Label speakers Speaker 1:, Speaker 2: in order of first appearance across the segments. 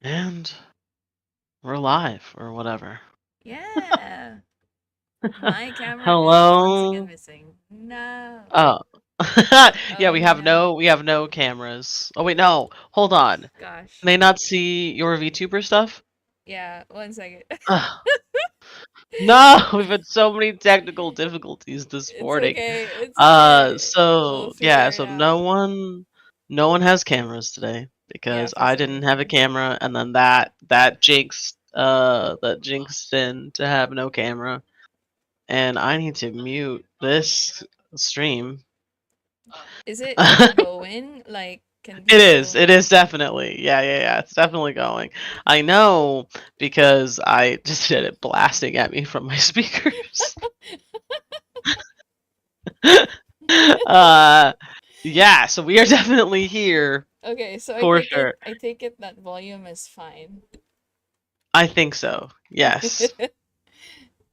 Speaker 1: And we're live or whatever.
Speaker 2: Yeah. My camera is once again
Speaker 1: Hello.
Speaker 2: missing. No.
Speaker 1: Oh. Yeah,
Speaker 2: Oh
Speaker 1: we have no cameras. Oh wait, no. Hold on. Can
Speaker 2: gosh.
Speaker 1: they not see your VTuber stuff?
Speaker 2: Yeah, 1 second.
Speaker 1: Ugh. No, we've had so many technical difficulties this
Speaker 2: It's
Speaker 1: morning.
Speaker 2: okay. It's okay. We'll
Speaker 1: So yeah,
Speaker 2: figure it
Speaker 1: so
Speaker 2: out.
Speaker 1: no one has cameras today
Speaker 2: Yeah,
Speaker 1: because
Speaker 2: for
Speaker 1: I
Speaker 2: some
Speaker 1: didn't have a
Speaker 2: reason.
Speaker 1: camera, and then that jinxed in to have no camera. And I need to mute this stream.
Speaker 2: Is it going? Like, can
Speaker 1: It is.
Speaker 2: people
Speaker 1: It is definitely. Yeah, yeah, yeah. It's definitely going. I know because I just did it blasting at me from my speakers. uh, yeah. So we are definitely here
Speaker 2: Okay, so
Speaker 1: for sure.
Speaker 2: I take it that volume is fine.
Speaker 1: I think so. Yes.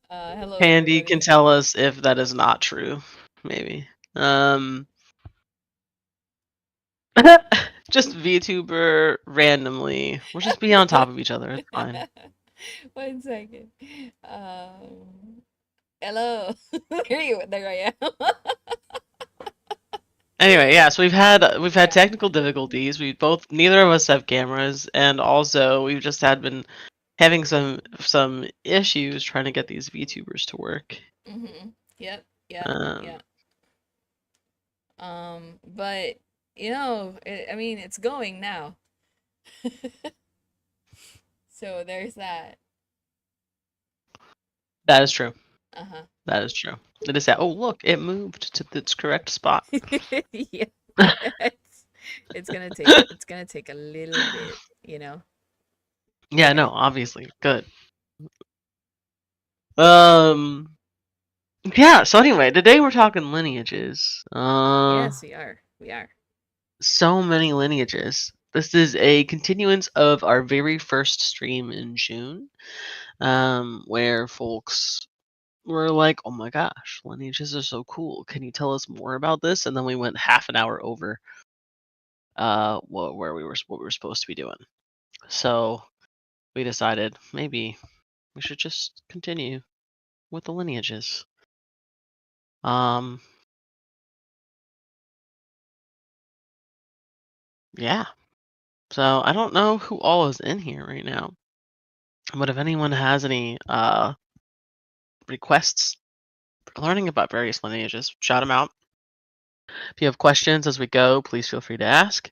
Speaker 2: Hello
Speaker 1: Candy can
Speaker 2: everybody.
Speaker 1: tell us if that is not true. Maybe. Um. Just VTuber randomly. We'll just be on top of each other. It's fine.
Speaker 2: 1 second. Hello. There I am.
Speaker 1: Anyway, yeah, so we've had technical difficulties. We both neither of us have cameras, and also we've just had been having some issues trying to get these VTubers to work.
Speaker 2: Yep, yep,
Speaker 1: Um,
Speaker 2: yep. But I mean, it's going now. So there's that.
Speaker 1: that is true.
Speaker 2: Uh-huh.
Speaker 1: That is true. It is that. Oh, look, it moved to its correct spot.
Speaker 2: Yeah. It's gonna take a little bit, you know.
Speaker 1: Yeah, no,
Speaker 2: Okay.
Speaker 1: obviously, good. Um, yeah. So anyway, today we're talking lineages.
Speaker 2: Yes, we are. We are.
Speaker 1: So many lineages. This is a continuance of our very first stream in June, where folks were like, "Oh my gosh, lineages are so cool. Can you tell us more about this?" And then we went half an hour over what we were supposed to be doing. So we decided maybe we should just continue with the lineages. Um, yeah. So I don't know who all is in here right now, but if anyone has any requests for learning about various lineages, shout them out. If you have questions as we go, please feel free to ask.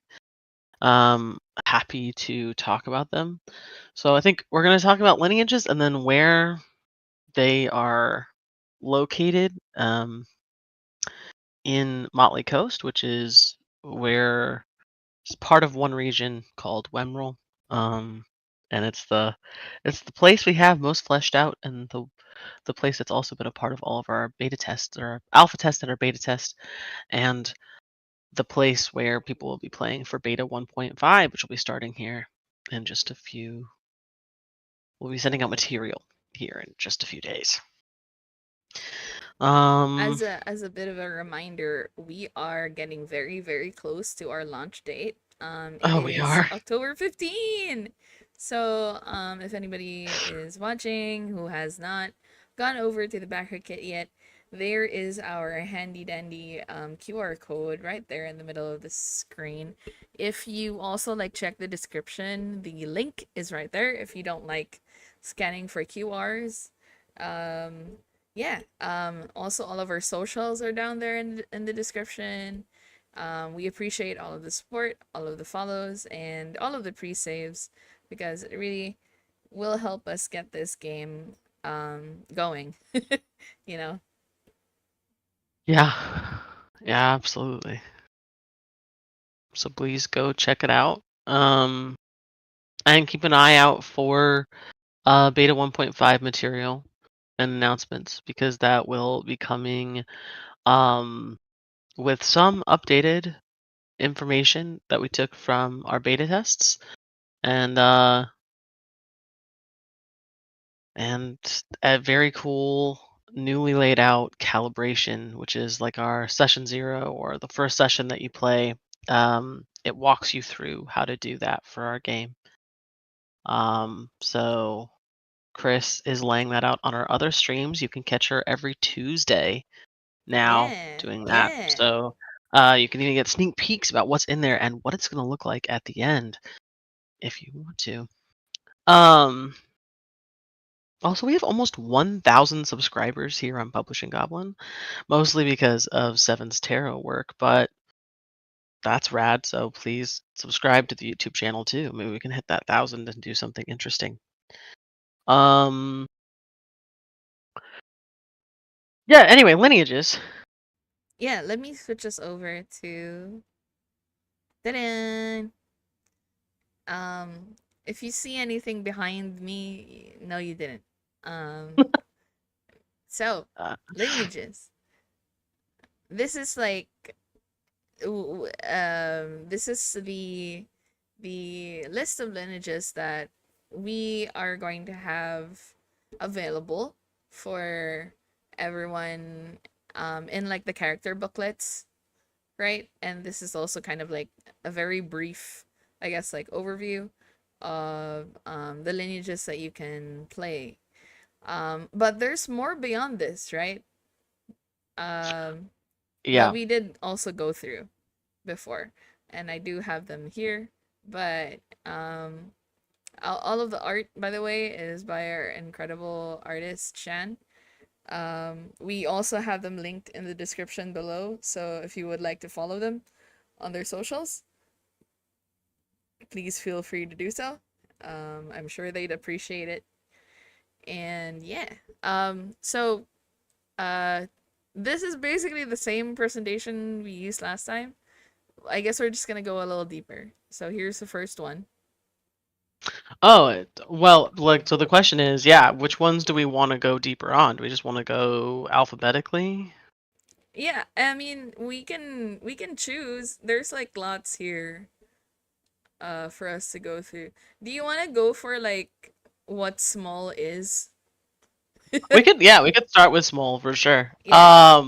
Speaker 1: Happy to talk about them. So I think we're going to talk about lineages and then where they are located in Motley Coast, which is where it's part of one region called Wemrel. Um, and it's the place we have most fleshed out, and the place that's also been a part of all of our beta tests, or our alpha test and our beta test, and the place where people will be playing for beta 1.5, which will be starting here in just a few. We'll be sending out material here in just a few days. Um,
Speaker 2: As a bit of a reminder, we are getting very, very close to our launch date. It
Speaker 1: oh, we
Speaker 2: is
Speaker 1: are.
Speaker 2: October 15. So, if anybody is watching who has not gone over to the Backerkit yet, there is our handy dandy QR code right there in the middle of the screen. If you also like check the description, the link is right there if you don't like scanning for QRs. Um, yeah. Also, all of our socials are down there in the description. We appreciate all of the support, all of the follows, and all of the pre-saves because it really will help us get this game going. You know?
Speaker 1: Yeah. Yeah, absolutely. So please go check it out. And keep an eye out for beta 1.5 material and announcements, because that will be coming um, with some updated information that we took from our beta tests, and and a very cool newly laid out calibration, which is like our session 0 or the first session that you play. It walks you through how to do that for our game. So Chris is laying that out on our other streams. You can catch her every Tuesday now
Speaker 2: Yeah,
Speaker 1: doing that.
Speaker 2: yeah.
Speaker 1: So you can even get sneak peeks about what's in there and what it's going to look like at the end if you want to. Um, Also, we have almost 1,000 subscribers here on Publishing Goblin, mostly because of Seven's tarot work, but that's rad. So please subscribe to the YouTube channel too. Maybe we can hit that 1,000 and do something interesting. Um, yeah, anyway, lineages.
Speaker 2: Yeah, let me switch us over to ta-da! If you see anything behind me, no you didn't. Um so
Speaker 1: Uh,
Speaker 2: lineages. This is like this is the list of lineages that we are going to have available for everyone in like the character booklets, right? And this is also kind of like a very brief, I guess, like overview of the lineages that you can play. But there's more beyond this, right? Um, that
Speaker 1: yeah.
Speaker 2: we did also go through before, and I do have them here. But all of the art, by the way, is by our incredible artist Shan. We also have them linked in the description below, so if you would like to follow them on their socials, please feel free to do so. I'm sure they'd appreciate it. And yeah, so uh, this is basically the same presentation we used last time. I guess we're just gonna go a little deeper. So here's the first one.
Speaker 1: Oh, well, like, so the question is, yeah, which ones do we want to go deeper on? Do we just want to go alphabetically?
Speaker 2: Yeah, I mean we can choose. There's like lots here for us to go through. Do you want to go for like what small is?
Speaker 1: Yeah, we could start with small for sure.
Speaker 2: Yeah.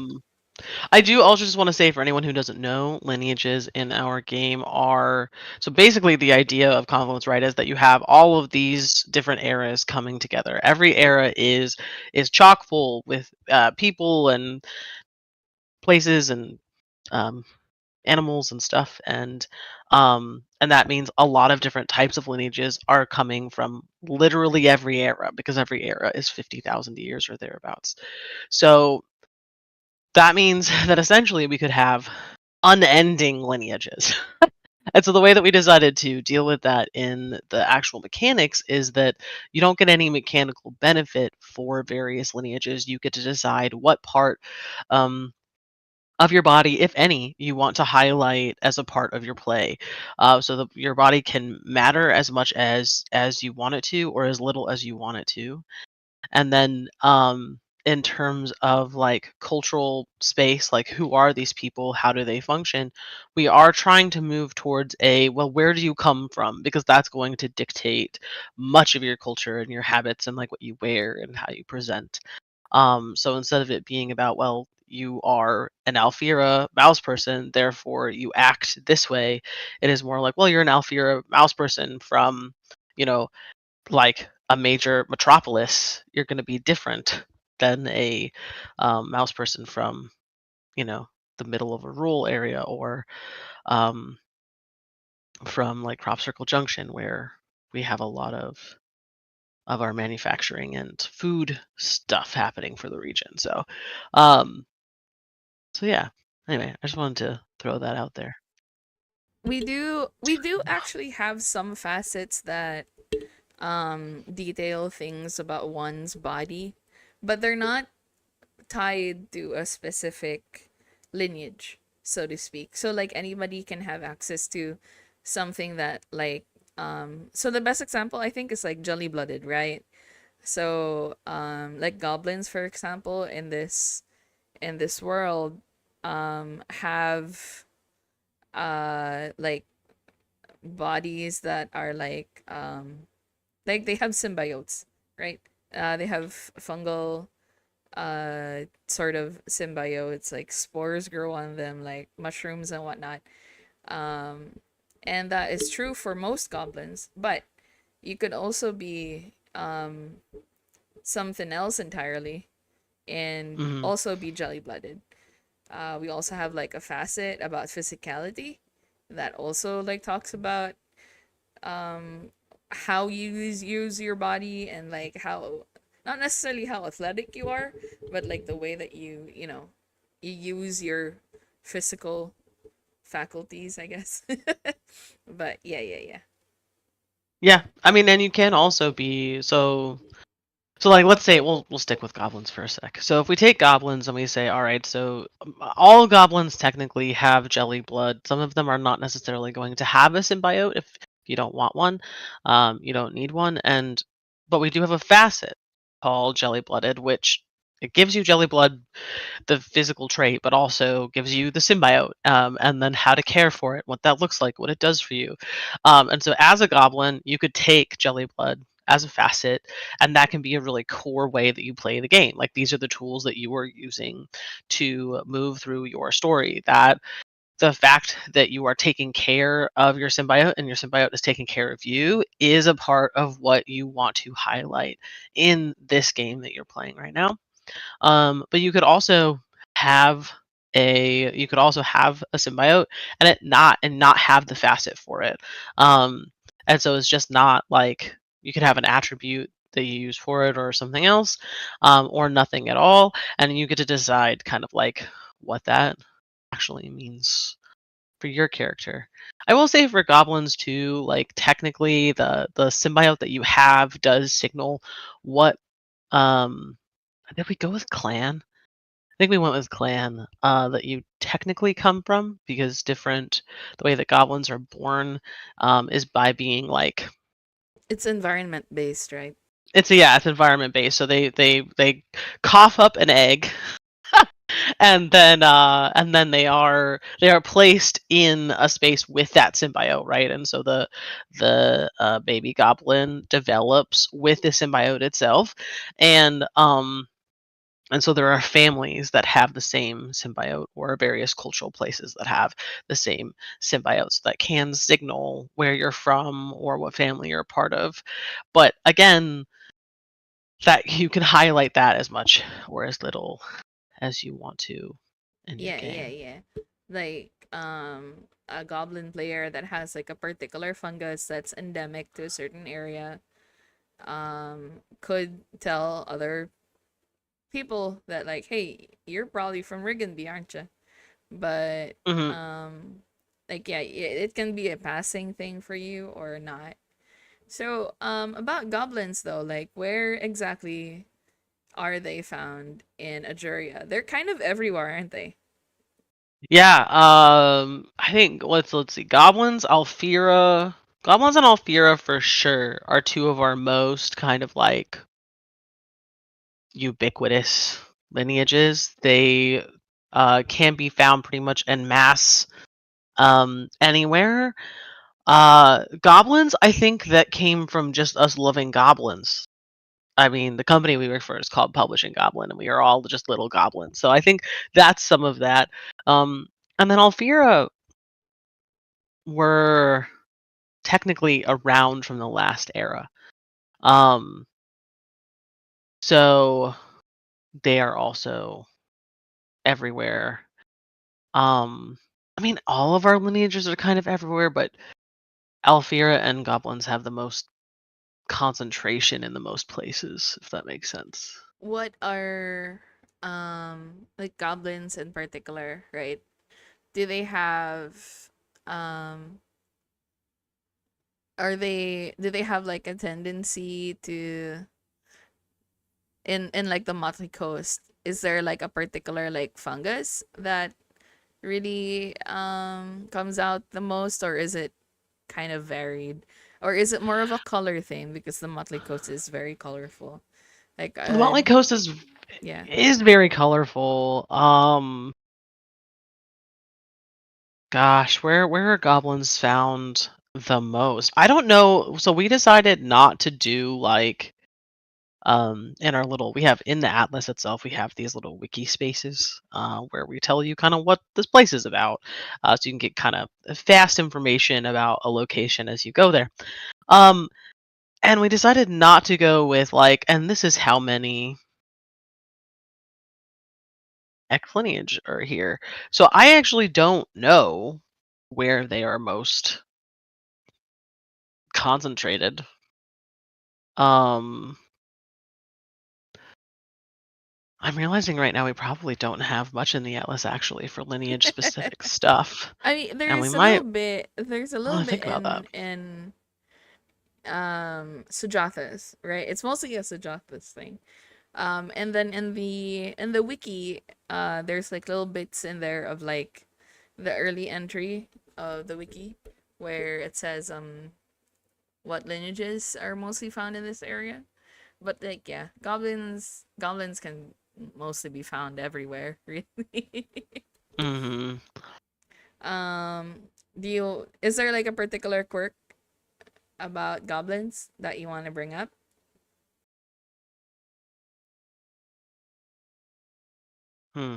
Speaker 1: I do also just want to say for anyone who doesn't know, lineages in our game are so basically the idea of Confluence, right, is that you have all of these different eras coming together. Every era is chock full with people and places and um, animals and stuff, and that means a lot of different types of lineages are coming from literally every era because every era is 50,000 years or thereabouts. So that means that essentially we could have unending lineages. And so the way that we decided to deal with that in the actual mechanics is that you don't get any mechanical benefit for various lineages. You get to decide what part of your body, if any, you want to highlight as a part of your play. Your body can matter as much as you want it to, or as little as you want it to. And then in terms of like cultural space, like who are these people, how do they function, we are trying to move towards a, well, where do you come from, because that's going to dictate much of your culture and your habits and like what you wear and how you present. So instead of it being about, well, you are an Alfira mouse person, therefore you act this way, it is more like, well, you're an Alfira mouse person from, you know, like a major metropolis, you're going to be different than a mouse person from, you know, the middle of a rural area, or um, from like Crop Circle Junction, where we have a lot of our manufacturing and food stuff happening for the region. Um, so yeah. Anyway, I just wanted to throw that out there.
Speaker 2: We do actually have some facets that detail things about one's body, but they're not tied to a specific lineage, so to speak. So like anybody can have access to something that like so the best example I think is like jelly blooded, right? So like goblins for example in this world have like bodies that are like they have symbiotes, right? They have fungal sort of symbiotes, like spores grow on them like mushrooms and whatnot. um and that is true for most goblins, but You could also be something else entirely and
Speaker 1: Hmm.
Speaker 2: also be jelly blooded. We also have like a facet about physicality that also like talks about um how you use your body and like how not necessarily how athletic you are, but like the way that you use your physical faculties, I guess. But yeah.
Speaker 1: Yeah, I mean, and you can also be so like let's say we'll stick with goblins for a sec. So if we take goblins and we say, all right, so all goblins technically have jelly blood. Some of them are not necessarily going to have a symbiote if you don't want one. You don't need one, and but we do have a facet called jelly blooded, which it gives you jelly blood, the physical trait, but also gives you the symbiote, and then how to care for it, what that looks like, what it does for you. And so, as a goblin, you could take Jelly Blood as a facet, and that can be a really core way that you play the game. Like these are the tools that you are using to move through your story. That the fact that you are taking care of your symbiote and your symbiote is taking care of you is a part of what you want to highlight in this game that you're playing right now. But you could also have a symbiote and not have the facet for it. Um, and so it's just not like you could have an attribute that you use for it or something else, or nothing at all, and you get to decide kind of like what that actually means for your character. I will say for goblins too, like technically the symbiote that you have does signal what did we go with clan? I think we went with clan, that you technically come from, because the way that goblins are born, is by being like
Speaker 2: It's environment based, right?
Speaker 1: it's environment based. So they cough up an egg, and then they are placed in a space with that symbiote, right? And so the baby goblin develops with the symbiote itself, and and so there are families that have the same symbiote, or various cultural places that have the same symbiotes that can signal where you're from or what family you're a part of. But again, that you can highlight that as much or as little as you want to in your game.
Speaker 2: Yeah. Like a goblin player that has like a particular fungus that's endemic to a certain area could tell other people that like, hey, you're probably from Rigonby, aren't you? But
Speaker 1: Hmm.
Speaker 2: um like yeah, it can be a passing thing for you or not. So about goblins though, like where exactly are they found in Ajurea? They're kind of everywhere, aren't they?
Speaker 1: Yeah, I think let's see, goblins and Alfira for sure are two of our most kind of like ubiquitous lineages. They can be found pretty much en masse, anywhere. Goblins, I think that came from just us loving goblins. I mean, the company we work for is called Publishing Goblin, and we are all just little goblins. So I think that's some of that. Um, and then Alfira were technically around from the last era. Um, so they are also everywhere. Um, I mean, all of our lineages are kind of everywhere, but Alfira and goblins have the most concentration in the most places, if that makes sense.
Speaker 2: What are like goblins in particular, right? Do they have um do they have like a tendency to in like the Motley Coast, is there like a particular like fungus that really comes out the most, or is it kind of varied, or is it more of a color thing because the Motley Coast is very colorful, like
Speaker 1: The Motley Coast
Speaker 2: yeah.
Speaker 1: is very colorful. Gosh, where are goblins found the most? I don't know. So we decided not to do like in our little we have in the atlas itself we have these little wiki spaces where we tell you kind of what this place is about, so you can get kind of fast information about a location as you go there. um And we decided not to go with like, and this is how many X lineage are here. So I actually don't know where they are most concentrated. Um, I'm realizing right now we probably don't have much in the atlas actually for lineage specific stuff,
Speaker 2: I mean,
Speaker 1: and we
Speaker 2: there's a little
Speaker 1: might
Speaker 2: bit. There's a little
Speaker 1: want to
Speaker 2: bit
Speaker 1: think about that.
Speaker 2: in Sujatas, right? It's mostly a Sujatas thing. And then in the wiki, there's like little bits in there of like the early entry of the wiki where it says what lineages are mostly found in this area. But like yeah, goblins can mostly be found everywhere, really.
Speaker 1: Hmm.
Speaker 2: um do you is there like a particular quirk about goblins that you want to bring up?
Speaker 1: Hmm.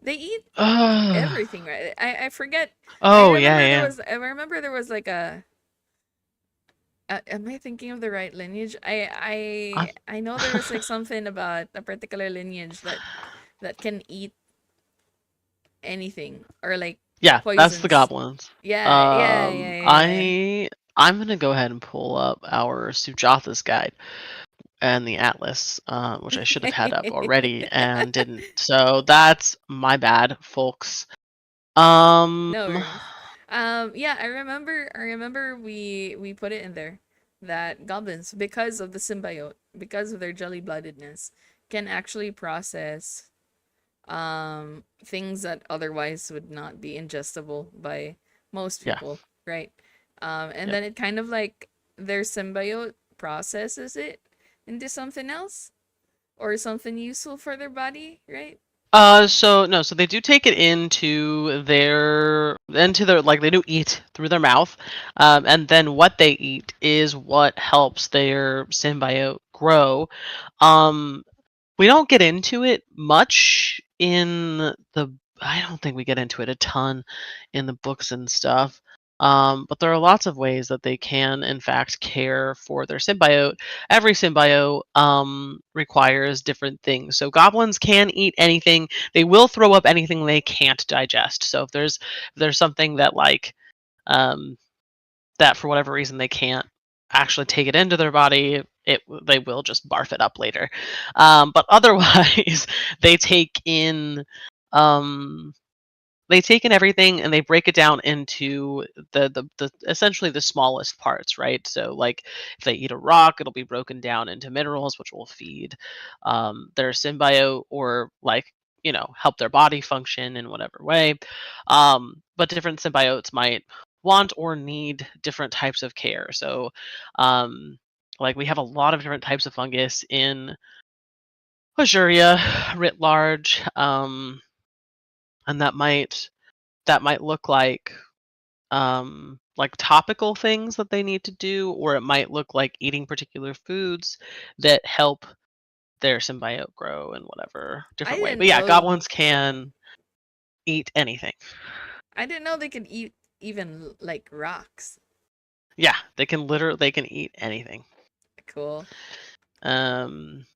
Speaker 2: They eat
Speaker 1: Uh,
Speaker 2: everything, right? I forget.
Speaker 1: oh yeah, yeah.
Speaker 2: I remember there was like a am I thinking of the right lineage?
Speaker 1: I'm,
Speaker 2: I know there was like something about a particular lineage that can eat anything or like
Speaker 1: yeah, that's the
Speaker 2: poisons.
Speaker 1: goblins.
Speaker 2: Yeah.
Speaker 1: I'm gonna go ahead and pull up our Sujatas guide and the atlas, which I should have had up already and didn't. So that's my bad, folks.
Speaker 2: No worries. Yeah, I remember we put it in there that goblins, because of the symbiote, because of their jelly bloodedness, can actually process things that otherwise would not be ingestible by most
Speaker 1: Yeah,
Speaker 2: people, right? And
Speaker 1: yep.
Speaker 2: then it kind of like their symbiote processes it into something else or something useful for their body, right?
Speaker 1: So no, so they do take it into their like they do eat through their mouth, and then what they eat is what helps their symbiote grow. Um, we don't get into it much in the I don't think we get into it a ton in the books and stuff. But there are lots of ways that they can, in fact, care for their symbiote. Every symbiote requires different things. So goblins can eat anything. They will throw up anything they can't digest. So if there's something that like um, that for whatever reason they can't actually take it into their body, they will just barf it up later. But otherwise, they take in um, they take in everything and they break it down into the essentially the smallest parts, right? So like if they eat a rock, it'll be broken down into minerals, which will feed their symbiote or like help their body function in whatever way. But different symbiotes might want or need different types of care. So like we have a lot of different types of fungus in Ajurea writ large, and that might look like topical things that they need to do, or it might look like eating particular foods that help their symbiote grow in whatever
Speaker 2: I
Speaker 1: different way. But
Speaker 2: didn't
Speaker 1: yeah,
Speaker 2: know
Speaker 1: goblins can eat anything.
Speaker 2: I didn't know they could eat even like rocks.
Speaker 1: Yeah, they can eat anything.
Speaker 2: Cool.
Speaker 1: Um,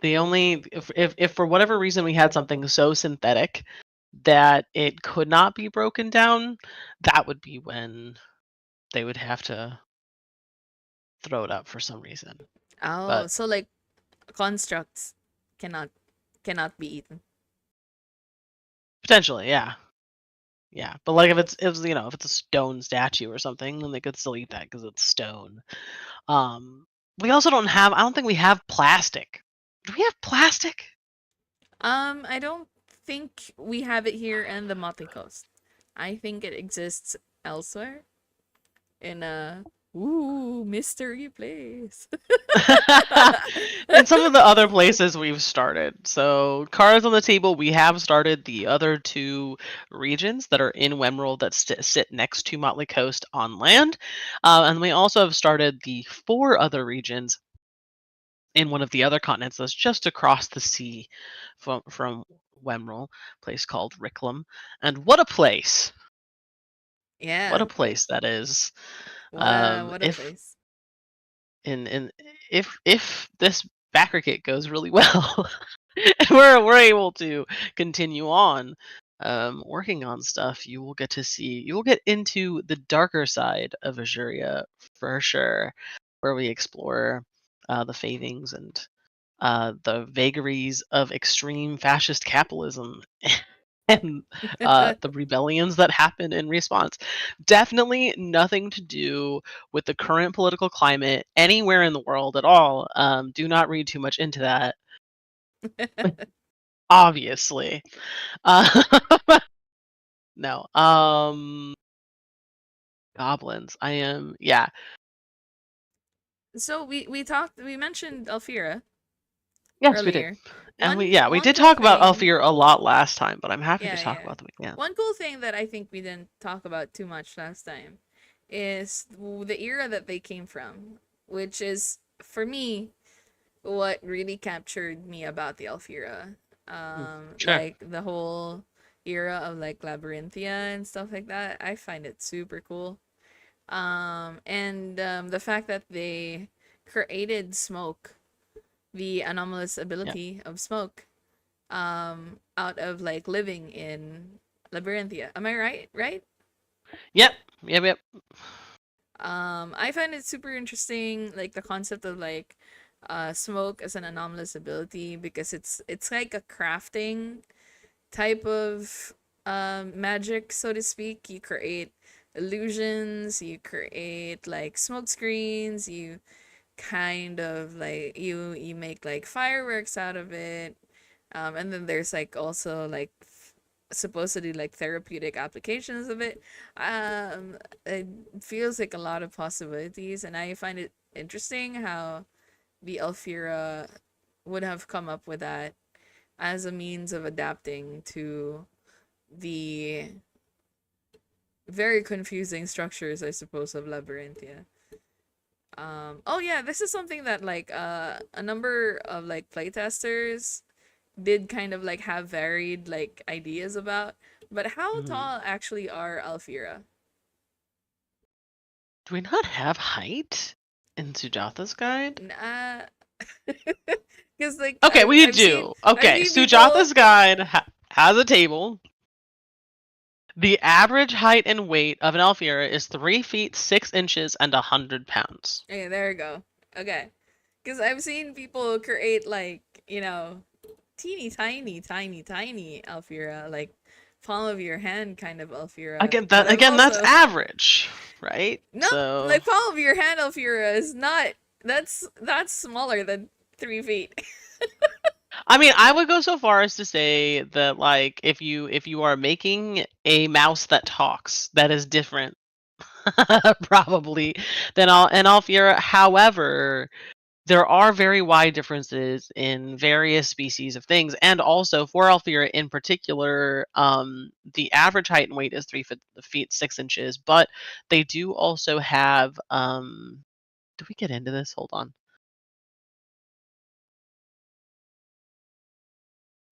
Speaker 1: the only if for whatever reason we had something so synthetic that it could not be broken down, that would be when they would have to throw it up for some reason.
Speaker 2: Oh,
Speaker 1: But
Speaker 2: so like constructs cannot cannot be eaten.
Speaker 1: potentially, yeah. Yeah, but like if it's a stone statue or something, then they could still eat that because it's stone. Um, we also don't have. I don't think we have plastic. Do we have plastic?
Speaker 2: I don't think we have it here in the Motley Coast. I think it exists elsewhere in a mystery place.
Speaker 1: And some of the other places we've started. So cards on the table, we have started the other two regions that are in Wemrel that sit next to Motley Coast on land, and we also have started the four other regions in one of the other continents that's just across the sea from Wemrel, a place called Ricklum. And what a place! What
Speaker 2: Yeah.
Speaker 1: a place that is.
Speaker 2: What a
Speaker 1: If
Speaker 2: place.
Speaker 1: and if this Backerkit goes really well, and we're able to continue on working on stuff, you will get into the darker side of Ajurea for sure, where we explore the faithings and the vagaries of extreme fascist capitalism and the rebellions that happen in response. Definitely nothing to do with the current political climate anywhere in the world at all. Do not read too much into that, obviously. Uh, no. Goblins. I am. Yeah.
Speaker 2: So we mentioned Alfira
Speaker 1: Yes, we did.
Speaker 2: earlier.
Speaker 1: And
Speaker 2: One
Speaker 1: we
Speaker 2: one
Speaker 1: did
Speaker 2: cool
Speaker 1: talk about
Speaker 2: thing,
Speaker 1: Alfir a lot last time, but I'm happy to
Speaker 2: yeah,
Speaker 1: talk
Speaker 2: yeah.
Speaker 1: about them again.
Speaker 2: One cool thing that I think we didn't talk about too much last time is the era that they came from, which is for me what really captured me about the Alfira.
Speaker 1: Sure.
Speaker 2: Like the whole era of like Labyrinthia and stuff like that. I find it super cool. And the fact that they created smoke, the anomalous
Speaker 1: Yeah.
Speaker 2: ability of smoke, out of like living in Labyrinthia. Am I right? Right?
Speaker 1: Yep. Yep. Yep.
Speaker 2: I find it super interesting, like the concept of like smoke as an anomalous ability because it's like a crafting type of magic, so to speak. You create illusions, you create like smoke screens, you kind of like you make like fireworks out of it. And then there's like also like supposedly like therapeutic applications of it. It feels like a lot of possibilities, and I find it interesting how the Elfira would have come up with that as a means of adapting to the very confusing structures, I suppose, of Labyrinthia. Oh yeah, this is something that like a number of like playtesters did kind of like have varied like ideas about. But how
Speaker 1: Mhm.
Speaker 2: tall actually are Alfira?
Speaker 1: Do we not have height in Sujatha's guide?
Speaker 2: Nah, because like
Speaker 1: Okay, we
Speaker 2: I've
Speaker 1: Okay,
Speaker 2: seen people.
Speaker 1: Sujatha's guide has a table. The average height and weight of an Alfira is 3 feet 6 inches and 100 pounds.
Speaker 2: Okay, there we go. Okay, because I've seen people create like teeny tiny Alfira, like palm of your hand kind of Alfira. But I've
Speaker 1: Again, that's
Speaker 2: also
Speaker 1: average, right?
Speaker 2: no,
Speaker 1: So
Speaker 2: like palm of your hand Alfira is not. That's smaller than 3 feet.
Speaker 1: I mean, I would go so far as to say that like if you are making a mouse that talks, that is different probably than all an Alfira. However, there are very wide differences in various species of things, and also for Alfira in particular, the average height and weight is 3 feet 6 inches, but they do also have. Do we get into this? Hold on.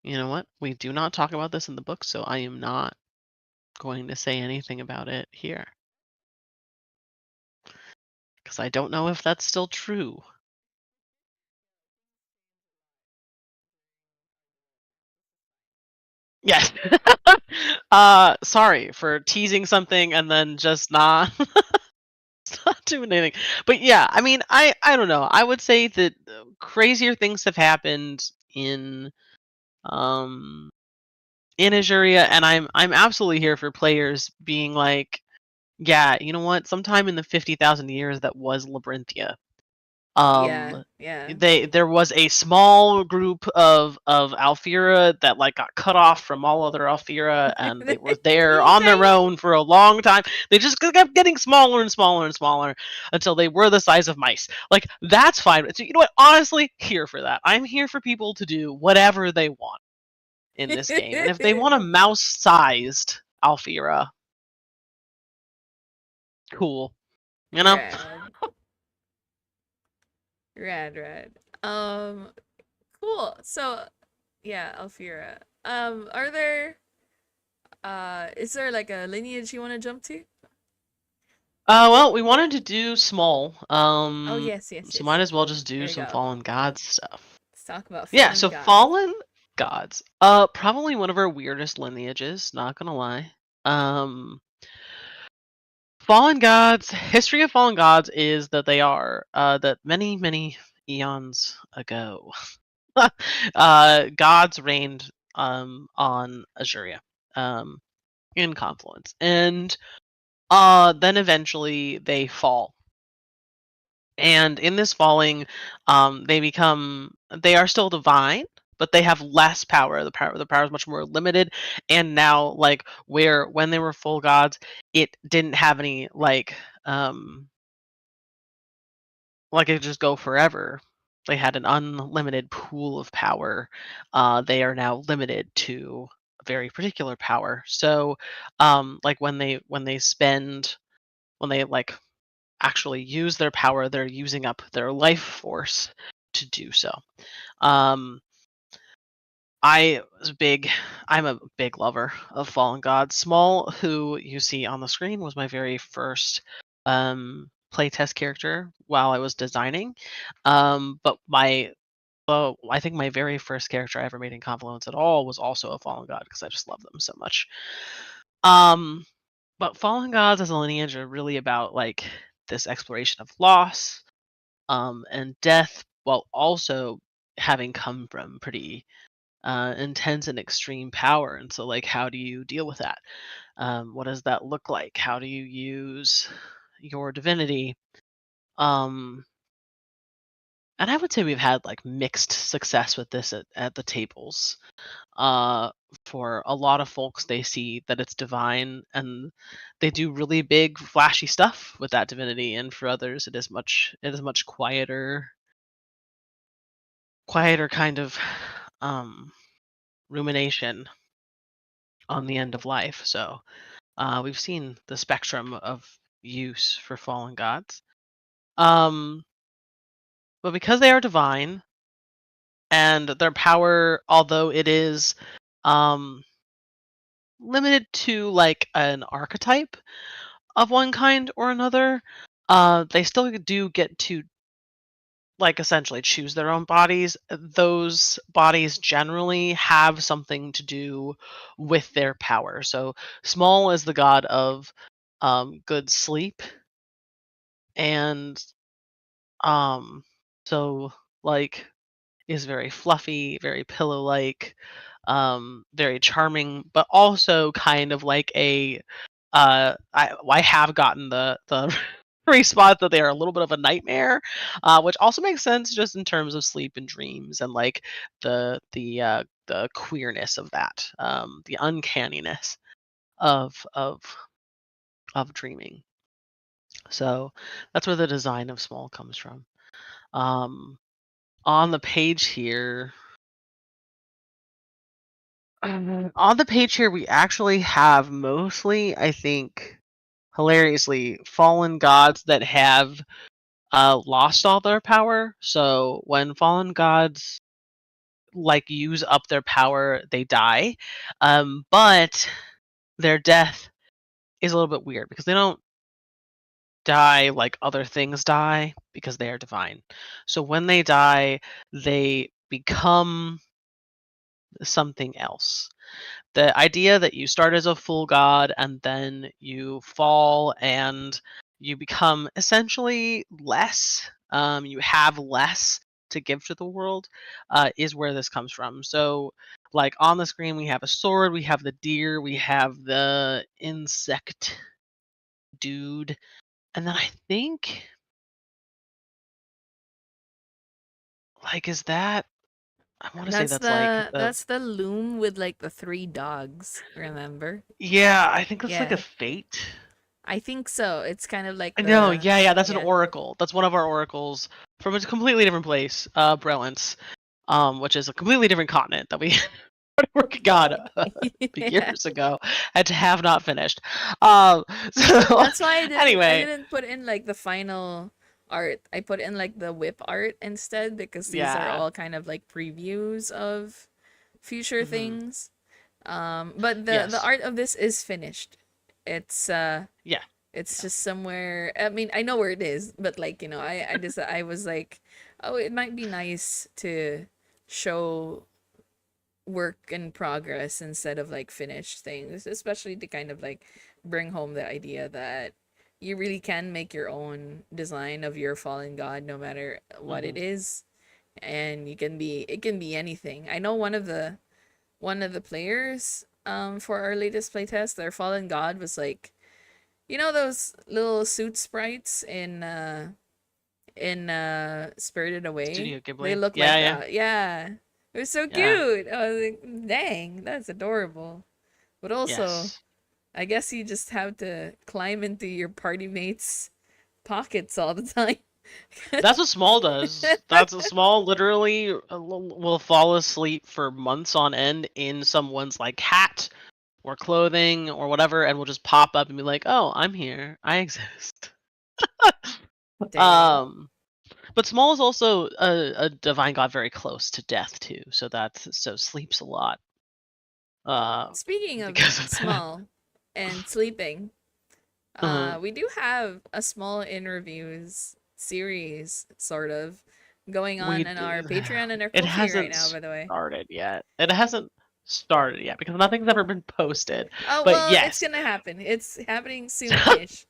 Speaker 1: You know what? We do not talk about this in the book, so I am not going to say anything about it here because I don't know if that's still true. Yes. Sorry for teasing something and then just not not doing anything. But yeah, I mean, I don't know. I would say that crazier things have happened um in Ajuria, and I'm absolutely here for players being like, yeah, you know what? Sometime in the 50,000 years that was Labyrinthia.
Speaker 2: Yeah,
Speaker 1: Um,
Speaker 2: yeah.
Speaker 1: there was a small group of Alfira that like got cut off from all other Alfira, and they were there
Speaker 2: Teeny
Speaker 1: on their
Speaker 2: tiny.
Speaker 1: own for a long time. They just kept getting smaller and smaller and smaller until they were the size of mice. Like that's fine. So, you know what? Honestly, here for that. I'm here for people to do whatever they want in this game, and if they want a mouse-sized Alfira, cool. You know?
Speaker 2: Rad, rad. Cool. So, yeah, Alfira. Are there is there like a lineage you want to jump to?
Speaker 1: Well, we wanted to do small.
Speaker 2: Oh yes, yes,
Speaker 1: So
Speaker 2: yes.
Speaker 1: might as well just do
Speaker 2: Here we
Speaker 1: some
Speaker 2: go.
Speaker 1: fallen gods stuff.
Speaker 2: Let's talk about
Speaker 1: Yeah,
Speaker 2: fallen
Speaker 1: so
Speaker 2: gods.
Speaker 1: fallen gods. Probably one of our weirdest lineages, not gonna lie. Um Fallen gods, history of fallen gods is that they are that many, many eons ago, gods reigned on Ajurea, um in Confluence. And then eventually they fall. And in this falling, they are still divine, but they have less power. The power is much more limited. And now, like, where when they were full gods, it didn't have any like it could just go forever. They had an unlimited pool of power. They are now limited to a very particular power. So like when they like actually use their power, they're using up their life force to do so. Um, I was big. I'm a big lover of Fallen Gods. Small, who you see on the screen, was my very first playtest character while I was designing. But I think my very first character I ever made in Confluence at all was also a Fallen God because I just love them so much. Um, but Fallen Gods as a lineage are really about like this exploration of loss, and death, while also having come from pretty intense and extreme power. And so, like, how do you deal with that? What does that look like? How do you use your divinity? Um, and I would say we've had like mixed success with this at the tables. Uh, for a lot of folks, they see that it's divine and they do really big, flashy stuff with that divinity. And for others, it is much quieter kind of um, rumination on the end of life. So we've seen the spectrum of use for fallen gods. Um, but because they are divine and their power, although it is um, limited to like an archetype of one kind or another, they still do get to like essentially choose their own bodies. Those bodies generally have something to do with their power. So Small is the god of good sleep, and um so like is very fluffy, very pillow like, very charming, but also kind of like a I have gotten the response that they are a little bit of a nightmare, which also makes sense just in terms of sleep and dreams and like the queerness of that, the uncanniness of of dreaming. So that's where the design of Small comes from. Um, on the page here, on the page here, we actually have mostly, I think, hilariously, fallen gods that have lost all their power. So when fallen gods like use up their power, they die. But their death is a little bit weird because they don't die like other things die because they are divine. So when they die, they become something else. The idea that you start as a full god and then you fall and you become essentially less, you have less to give to the world, is where this comes from. So, like on the screen, we have a sword, we have the deer, we have the insect dude, and then I think, like, is that? I want to say that's like the.
Speaker 2: That's the loom with like the three dogs, remember?
Speaker 1: Yeah, I think that's like a
Speaker 2: Yeah.
Speaker 1: fate.
Speaker 2: I think so. It's kind of like
Speaker 1: No,
Speaker 2: the
Speaker 1: yeah, that's an
Speaker 2: yeah.
Speaker 1: oracle. That's one of our oracles from a completely different place, Brelance, which is a completely different continent that we started working on
Speaker 2: Yeah.
Speaker 1: years ago and have not finished. Um, so
Speaker 2: That's why I
Speaker 1: anyway,
Speaker 2: didn't put in like the final art. I put in like the whip art instead because these are
Speaker 1: yeah,
Speaker 2: all kind of like previews of future
Speaker 1: hmm
Speaker 2: things. But the
Speaker 1: yes,
Speaker 2: art of this is finished. It's
Speaker 1: yeah,
Speaker 2: It's just somewhere. I mean, I know where it is, but like, I was like, oh, it might be nice to show work in progress instead of like finished things, especially to kind of like bring home the idea that you really can make your own design of your fallen god no matter what
Speaker 1: Hmm.
Speaker 2: it is, and it can be anything. I know one of the players for our latest playtest, their fallen god was like, those little suit sprites in Spirited Away?
Speaker 1: Studio
Speaker 2: They
Speaker 1: Ghibli.
Speaker 2: look
Speaker 1: Yeah,
Speaker 2: like
Speaker 1: yeah,
Speaker 2: that. Yeah. It was so
Speaker 1: yeah.
Speaker 2: cute. I was like, dang, that's adorable. But also,
Speaker 1: Yes.
Speaker 2: I guess you just have to climb into your party mates' pockets all the time.
Speaker 1: That's what Small does. That's what Small literally will fall asleep for months on end in someone's like hat or clothing or whatever, and will just pop up and be like, "Oh, I'm here. I exist."
Speaker 2: Dang.
Speaker 1: um, but Small is also a divine god very close to death too, so sleeps a lot.
Speaker 2: Speaking of
Speaker 1: Because of that.
Speaker 2: small and sleeping,
Speaker 1: Uh-huh.
Speaker 2: we do have a small interviews series, sort of, going on
Speaker 1: We
Speaker 2: in our
Speaker 1: d-
Speaker 2: Patreon and our
Speaker 1: it
Speaker 2: Ko-fi right
Speaker 1: hasn't
Speaker 2: now, by the way.
Speaker 1: started yet. It hasn't started yet because nothing's ever been posted.
Speaker 2: Oh,
Speaker 1: But
Speaker 2: well, it's
Speaker 1: yes.
Speaker 2: gonna happen. It's happening soon-ish.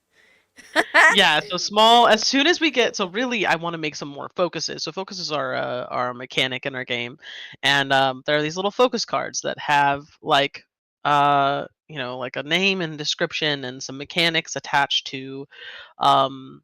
Speaker 1: Yeah, so Small, as soon as we get, so really I want to make some more focuses. So focuses are a mechanic in our game, and there are these little focus cards that have like like a name and description and some mechanics um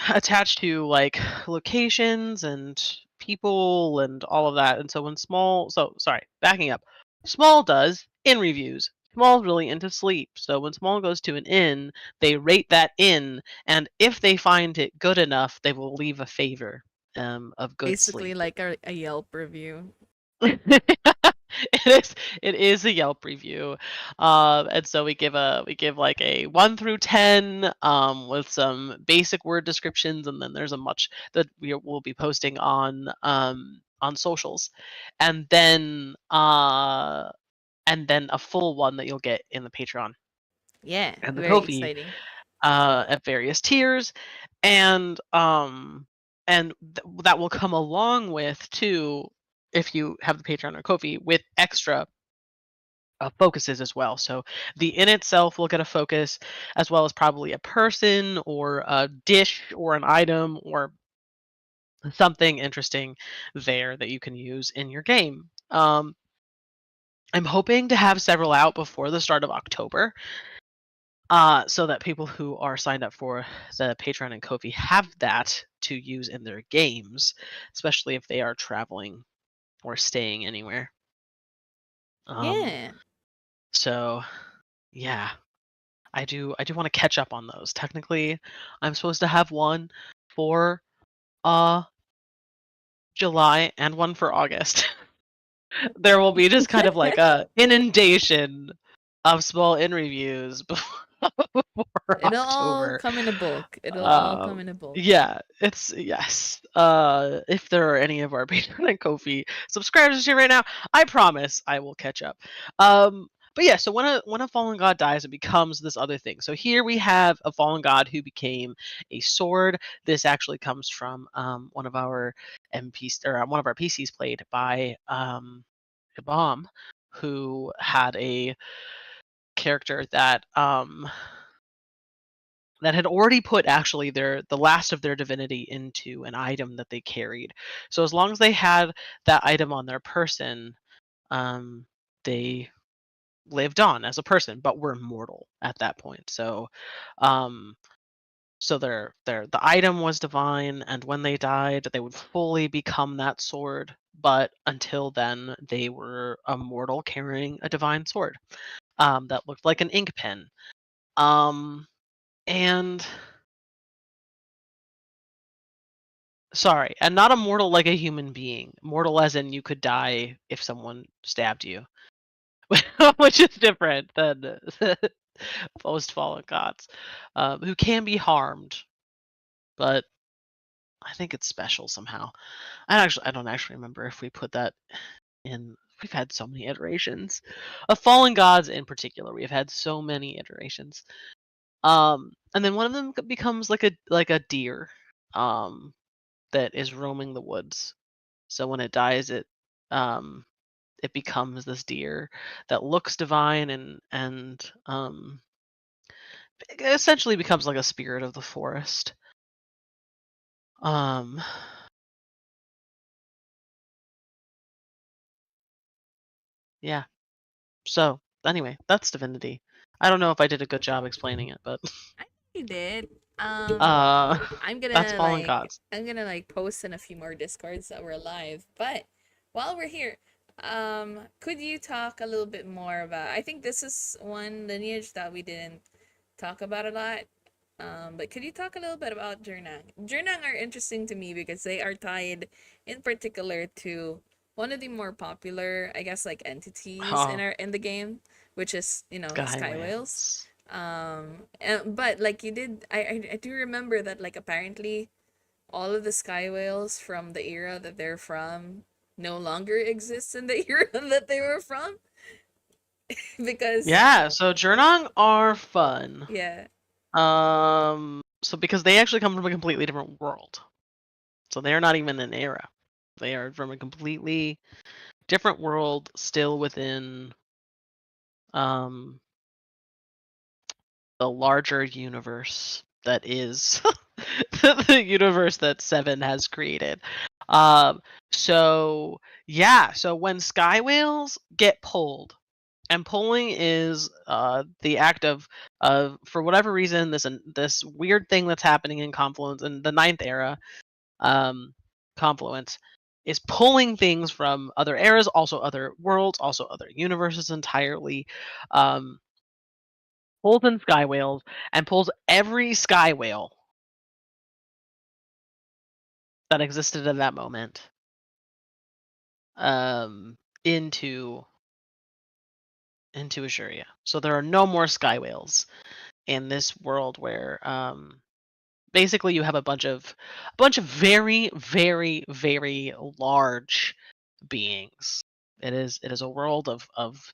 Speaker 1: attached to like locations and people and all of that. And so when Small, so sorry, backing up, Small does in reviews. Small's really into sleep. So when Small goes to an inn, they rate that inn, and if they find it good enough, they will leave a favor of good
Speaker 2: Basically,
Speaker 1: sleep.
Speaker 2: like a Yelp review.
Speaker 1: It is a Yelp review, and so we give like a 1 through 10, with some basic word descriptions, and then there's a much that we will be posting on socials, and then uh and then a full one that you'll get in the Patreon
Speaker 2: Yeah,
Speaker 1: and the
Speaker 2: very
Speaker 1: Ko-fi,
Speaker 2: exciting.
Speaker 1: at various tiers, and that will come along with too, if you have the Patreon or Ko-fi, with extra focuses as well. So the inn itself will get a focus, as well as probably a person or a dish or an item or something interesting there that you can use in your game. I'm hoping to have several out before the start of October, so that people who are signed up for the Patreon and Ko-fi have that to use in their games, especially if they are traveling or staying anywhere. Um,
Speaker 2: Yeah.
Speaker 1: so yeah, I do want to catch up on those. Technically, I'm supposed to have one for uh July and one for August. There will be just kind of like a inundation of small in reviews before
Speaker 2: It'll all
Speaker 1: October.
Speaker 2: come in a bulk. It'll all come
Speaker 1: Um,
Speaker 2: in a bulk.
Speaker 1: yeah, it's yes. If there are any of our Patreon and Ko-fi subscribers here right now, I promise I will catch up. But yeah, so when a fallen god dies, it becomes this other thing. So here we have a fallen god who became a sword. This actually comes from one of our MPs, or one of our PCs played by a bomb, who had a character that had already put actually the last of their divinity into an item that they carried. So as long as they had that item on their person, they lived on as a person, but were mortal at that point. Um, so the item was divine, and when they died, they would fully become that sword. But until then, they were a mortal carrying a divine sword, that looked like an ink pen. And Sorry, and not immortal like a human being. Mortal as in you could die if someone stabbed you, which is different than most fallen gods, who can be harmed, but I think it's special somehow. I don't actually remember if we put that in. We've had so many iterations of fallen gods in particular. We've had so many iterations. And then one of them becomes like a deer, um, that is roaming the woods. So when it dies, um, it becomes this deer that looks divine and it essentially becomes like a spirit of the forest. Um, yeah. So anyway, that's divinity. I don't know if I did a good job explaining it, but
Speaker 2: I think you did.
Speaker 1: uh,
Speaker 2: I'm
Speaker 1: that's
Speaker 2: gonna
Speaker 1: fallen
Speaker 2: like
Speaker 1: gods.
Speaker 2: I'm gonna like post in a few more discords that we're live. But while we're here, could you talk a little bit more about? I think this is one lineage that we didn't talk about a lot. But could you talk a little bit about Jurnang? Jurnang are interesting to me because they are tied in particular to one of the more popular, I guess, like entities
Speaker 1: Oh,
Speaker 2: in the game, which is
Speaker 1: sky
Speaker 2: sky whales.
Speaker 1: whales.
Speaker 2: But like you did, I do remember that like apparently all of the sky whales from the era that they're from no longer exists in the era that they were from because
Speaker 1: Yeah, so Jurnong are fun.
Speaker 2: yeah.
Speaker 1: So because they actually come from a completely different world. So they are not even an era. They are from a completely different world, still within um the larger universe that is the universe that Seven has created. Um, so yeah, so when sky whales get pulled, and pulling is the act of for whatever reason this weird thing that's happening in Confluence in the ninth era, um, Confluence is pulling things from other eras, also other worlds, also other universes entirely. Um, Pulls in sky whales and pulls every sky whale that existed at that moment um, into Ajurea. So there are no more sky whales in this world where basically you have a bunch of very very very large beings. It is a world of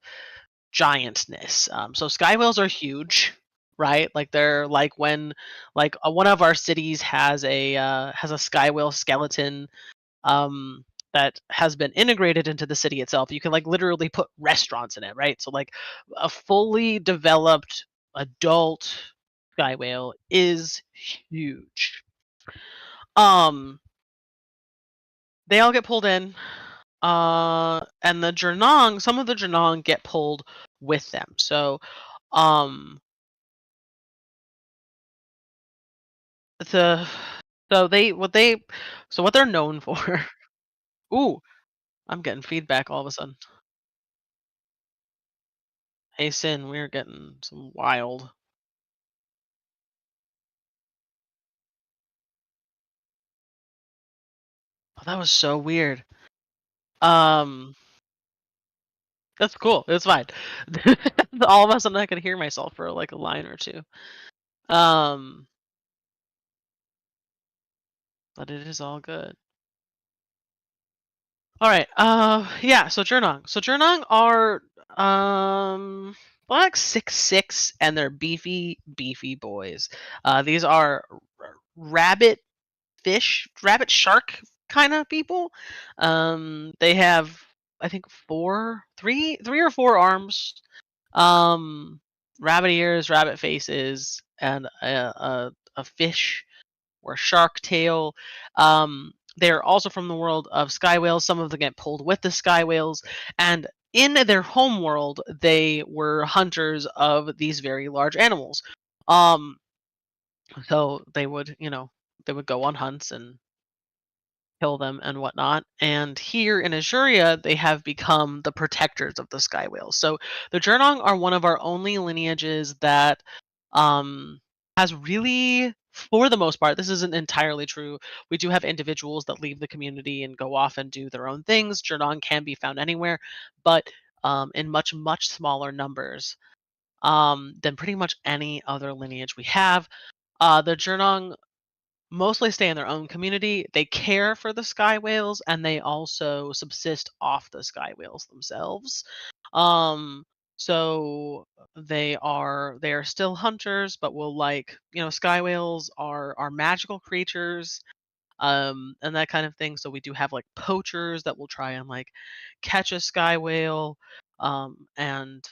Speaker 1: giantness. So sky whales are huge, right? Like they're like when like one of our cities has a sky whale skeleton um, that has been integrated into the city itself. You can like literally put restaurants in it, right? So like a fully developed adult sky whale is huge. Um, they all get pulled in. And the Jernong, some of the Jernong get pulled with them. Um, the so they what they so what they're known for. Ooh, I'm getting feedback all of a sudden. Hey Sin, we're getting some wild. Oh, that was so weird. Um, that's cool. It's fine. All of a sudden, I could hear myself for like a line or two. Um, but it is all good. All right. Yeah. So Jurnong. So Jurnong are like 6'6", and they're beefy, beefy boys. These are rabbit rabbit shark kind of people. They have I think three or four arms, um, rabbit ears, rabbit faces, and a fish or shark tail. They're also from the world of sky whales. Some of them get pulled with the sky whales, and in their home world, they were hunters of these very large animals. Um, so they would go on hunts and kill them and whatnot. And here in Ajuria, they have become the protectors of the sky whales. So the Jurnong are one of our only lineages that um, has really, for the most part, this isn't entirely true. We do have individuals that leave the community and go off and do their own things. Jurnong can be found anywhere, but in much, much smaller numbers than pretty much any other lineage we have. The Jurnong mostly stay in their own community. They care for the sky whales and they also subsist off the sky whales themselves. Um, So they are still hunters, but will like sky whales are magical creatures, and that kind of thing. So we do have like poachers that will try and like catch a sky whale, and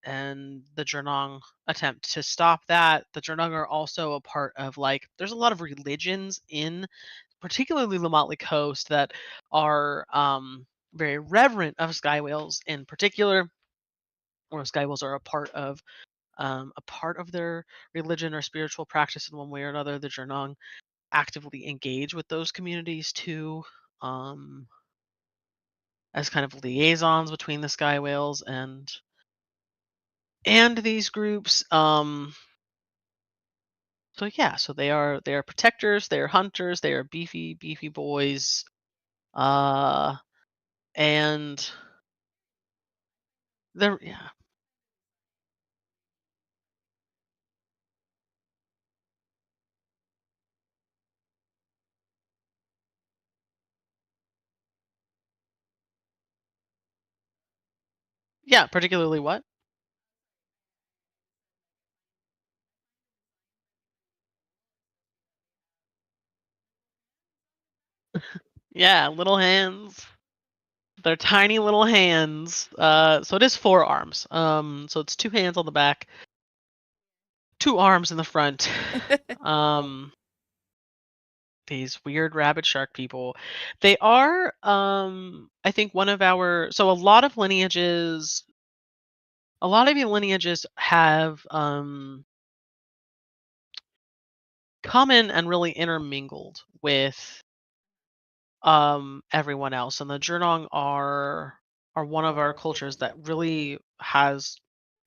Speaker 1: the Jurnong attempt to stop that. The Jurnong are also a part of like there's a lot of religions in particularly the Motley Coast that are very reverent of sky whales in particular, or sky whales are a part of their religion or spiritual practice in one way or another. The Jurnong actively engage with those communities too, um, as kind of liaisons between the sky whales and these groups. So yeah, so they are protectors, they are hunters, they are beefy boys, uh, and they're yeah, particularly what? Yeah, little hands. They're tiny little hands. So it is four arms. So it's two hands on the back, two arms in the front. Um, these weird rabbit shark people. They are, I think one of our. So a lot of your lineages have come in and really intermingled with everyone else, and the Jurnong are one of our cultures that really has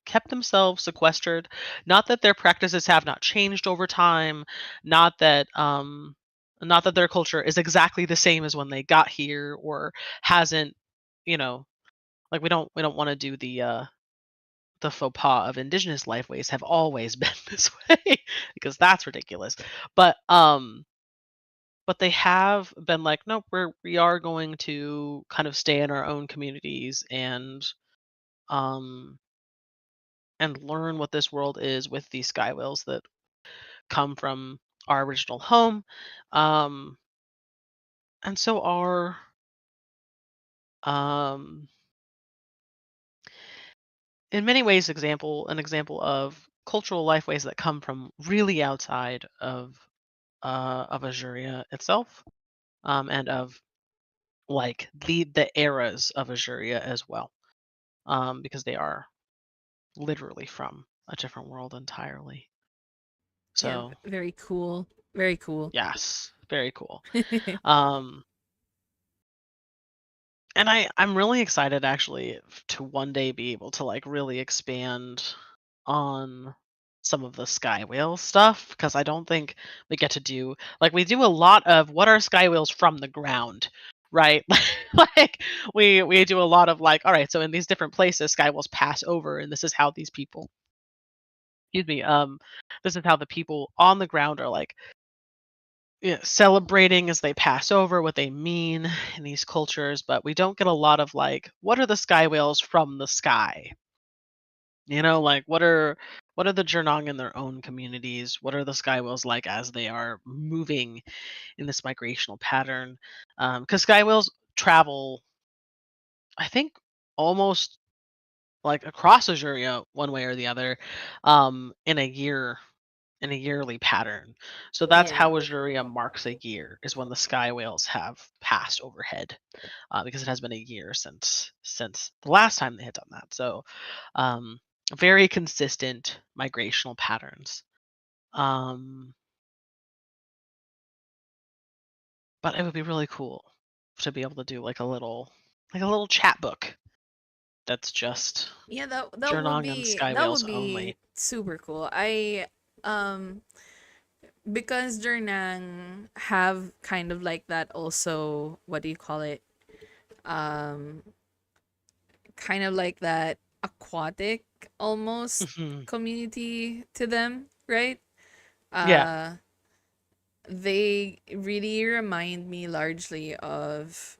Speaker 1: kept themselves sequestered. Not that their practices have not changed over time, not that not that their culture is exactly the same as when they got here, or hasn't, you know, like we don't want to do the faux pas of indigenous lifeways have always been this way, because that's ridiculous. But they have been like, nope, we are going to kind of stay in our own communities um and learn what this world is with these sky whales that come from our original home. Um and so are um in many ways an example of cultural lifeways that come from really outside of Ajurea itself, and of like the eras of Ajurea as well, because they are literally from a different world entirely.
Speaker 2: Yeah,
Speaker 1: So
Speaker 2: very cool. Very cool.
Speaker 1: yes, very cool. Um, and I'm really excited actually to one day be able to like really expand on some of the sky whale stuff, because I don't think we get to do like we do a lot of what are sky whales from the ground, right? Like we do a lot of like, all right, so in these different places sky whales pass over, and this is how these people, excuse me, this is how the people on the ground are like, celebrating as they pass over, what they mean in these cultures. But we don't get a lot of like, what are the sky whales from the sky? Like what are the Jurnong in their own communities? What are the sky whales like as they are moving in this migrational pattern? Because sky whales travel, I think, almost like across Azuria one way or the other, in a year, in a yearly pattern. So that's
Speaker 2: Yeah.
Speaker 1: how Ajuria marks a year, is when the sky whales have passed overhead, because it has been a year since the last time they had done that. So um, very consistent migrational patterns. Um, but it would be really cool to be able to do like a little chat book that's just
Speaker 2: Yeah, that would
Speaker 1: Jurnong and
Speaker 2: be
Speaker 1: sky
Speaker 2: that
Speaker 1: whales
Speaker 2: would be
Speaker 1: only.
Speaker 2: super cool. I um because Jernang have kind of like that also, what do you call it? Um kind of like that aquatic almost
Speaker 1: Mhm.
Speaker 2: community to them, right?
Speaker 1: Yeah.
Speaker 2: Uh they really remind me largely of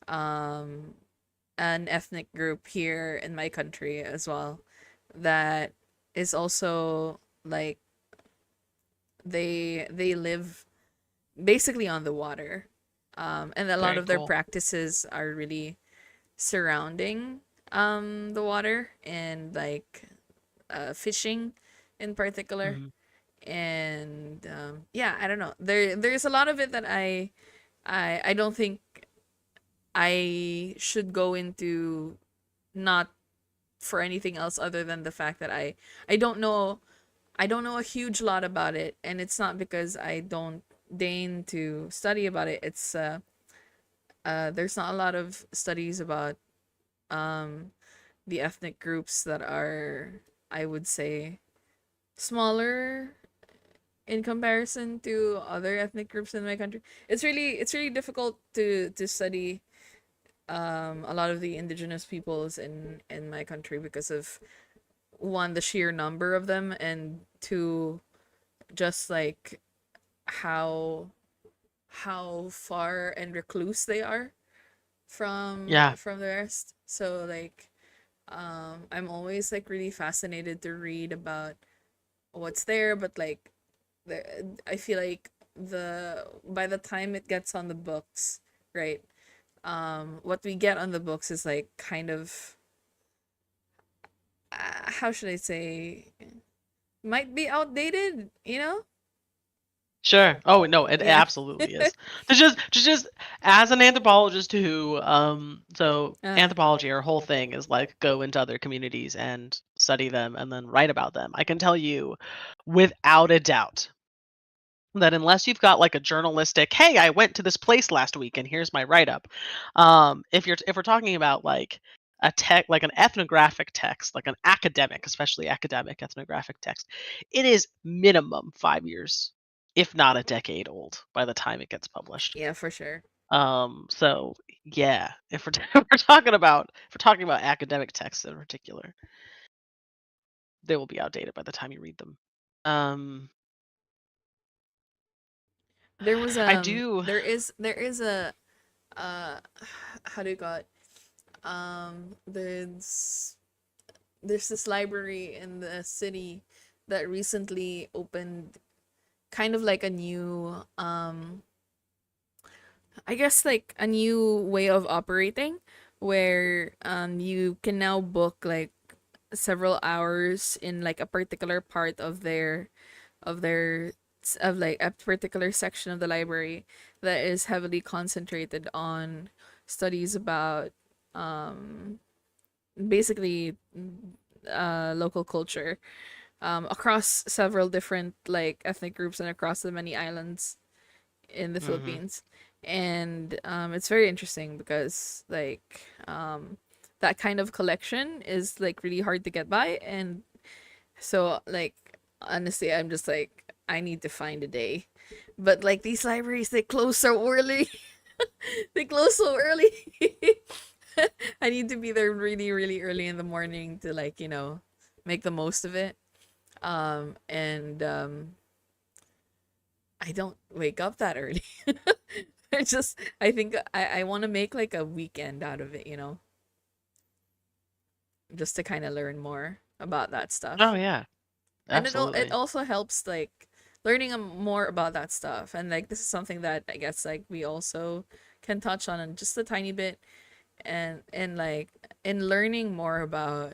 Speaker 2: um an ethnic group here in my country as well that is also like they live basically on the water. And a lot
Speaker 1: Very
Speaker 2: of their
Speaker 1: cool.
Speaker 2: practices are really surrounding the water and like fishing in particular.
Speaker 1: Hmm.
Speaker 2: And yeah, I don't know. There's a lot of it that I don't think I should go into, not for anything else other than the fact that I don't know, I don't know a huge lot about it, and it's not because I don't deign to study about it. It's there's not a lot of studies about um the ethnic groups that are, I would say, smaller in comparison to other ethnic groups in my country. It's really difficult to study a lot of the indigenous peoples in my country because of, one, the sheer number of them, and two, just like how far and recluse they are
Speaker 1: Yeah.
Speaker 2: from the rest. So like I'm always like really fascinated to read about what's there, but like I feel like the by the time it gets on the books, right? What we get on the books is like kind of how should I say, might be outdated, you know?
Speaker 1: Sure. Oh no, it
Speaker 2: Yeah.
Speaker 1: absolutely is. To just as an anthropologist who so
Speaker 2: uh,
Speaker 1: anthropology, our whole thing is like go into other communities and study them and then write about them. I can tell you without a doubt that unless you've got like a journalistic, hey, I went to this place last week and here's my write up. If we're talking about like a tech, like an ethnographic text, like an academic, especially academic ethnographic text, it is minimum 5 years, if not a decade old by the time it gets published.
Speaker 2: yeah, for sure.
Speaker 1: So yeah, if we're if we're talking about academic texts in particular, they will be outdated by the time you read them. Um,
Speaker 2: There was
Speaker 1: I do.
Speaker 2: there is a uh how do you call it? There's this library in the city that recently opened, kind of like a new I guess like a new way of operating, where you can now book like several hours in like a particular part of their of like a particular section of the library that is heavily concentrated on studies about basically local culture across several different like ethnic groups and across the many islands in the
Speaker 1: Hmm.
Speaker 2: Philippines. And it's very interesting because that kind of collection is like really hard to get by. And so like honestly, I'm just like, I need to find a day. But like these libraries, they close so early. They close so early. I need to be there really, really early in the morning to like, make the most of it. And I don't wake up that early. I think I want to make like a weekend out of it, just to kind of learn more about that
Speaker 1: Oh
Speaker 2: stuff.
Speaker 1: yeah,
Speaker 2: And it
Speaker 1: absolutely.
Speaker 2: also helps like learning more about that stuff. And like this is something that I guess like we also can touch on in just a tiny bit, and like in learning more about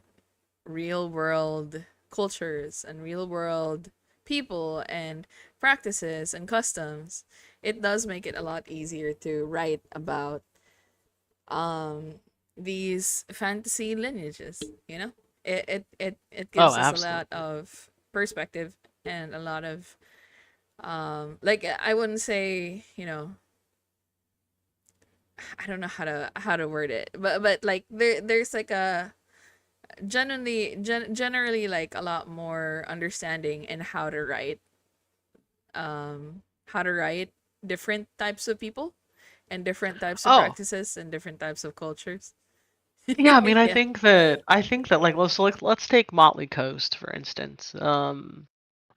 Speaker 2: real world cultures and real world people and practices and customs, it does make it a lot easier to write about um these fantasy lineages. It
Speaker 1: Oh,
Speaker 2: gives us a lot
Speaker 1: absolutely.
Speaker 2: of perspective and a lot of like I wouldn't say, I don't know how to word it, but like there's like a generally like a lot more understanding in how to write different types of people and different types of
Speaker 1: Oh,
Speaker 2: practices and different types of cultures.
Speaker 1: yeah, I mean, I
Speaker 2: Yeah.
Speaker 1: think that like let's take Motley Coast for instance.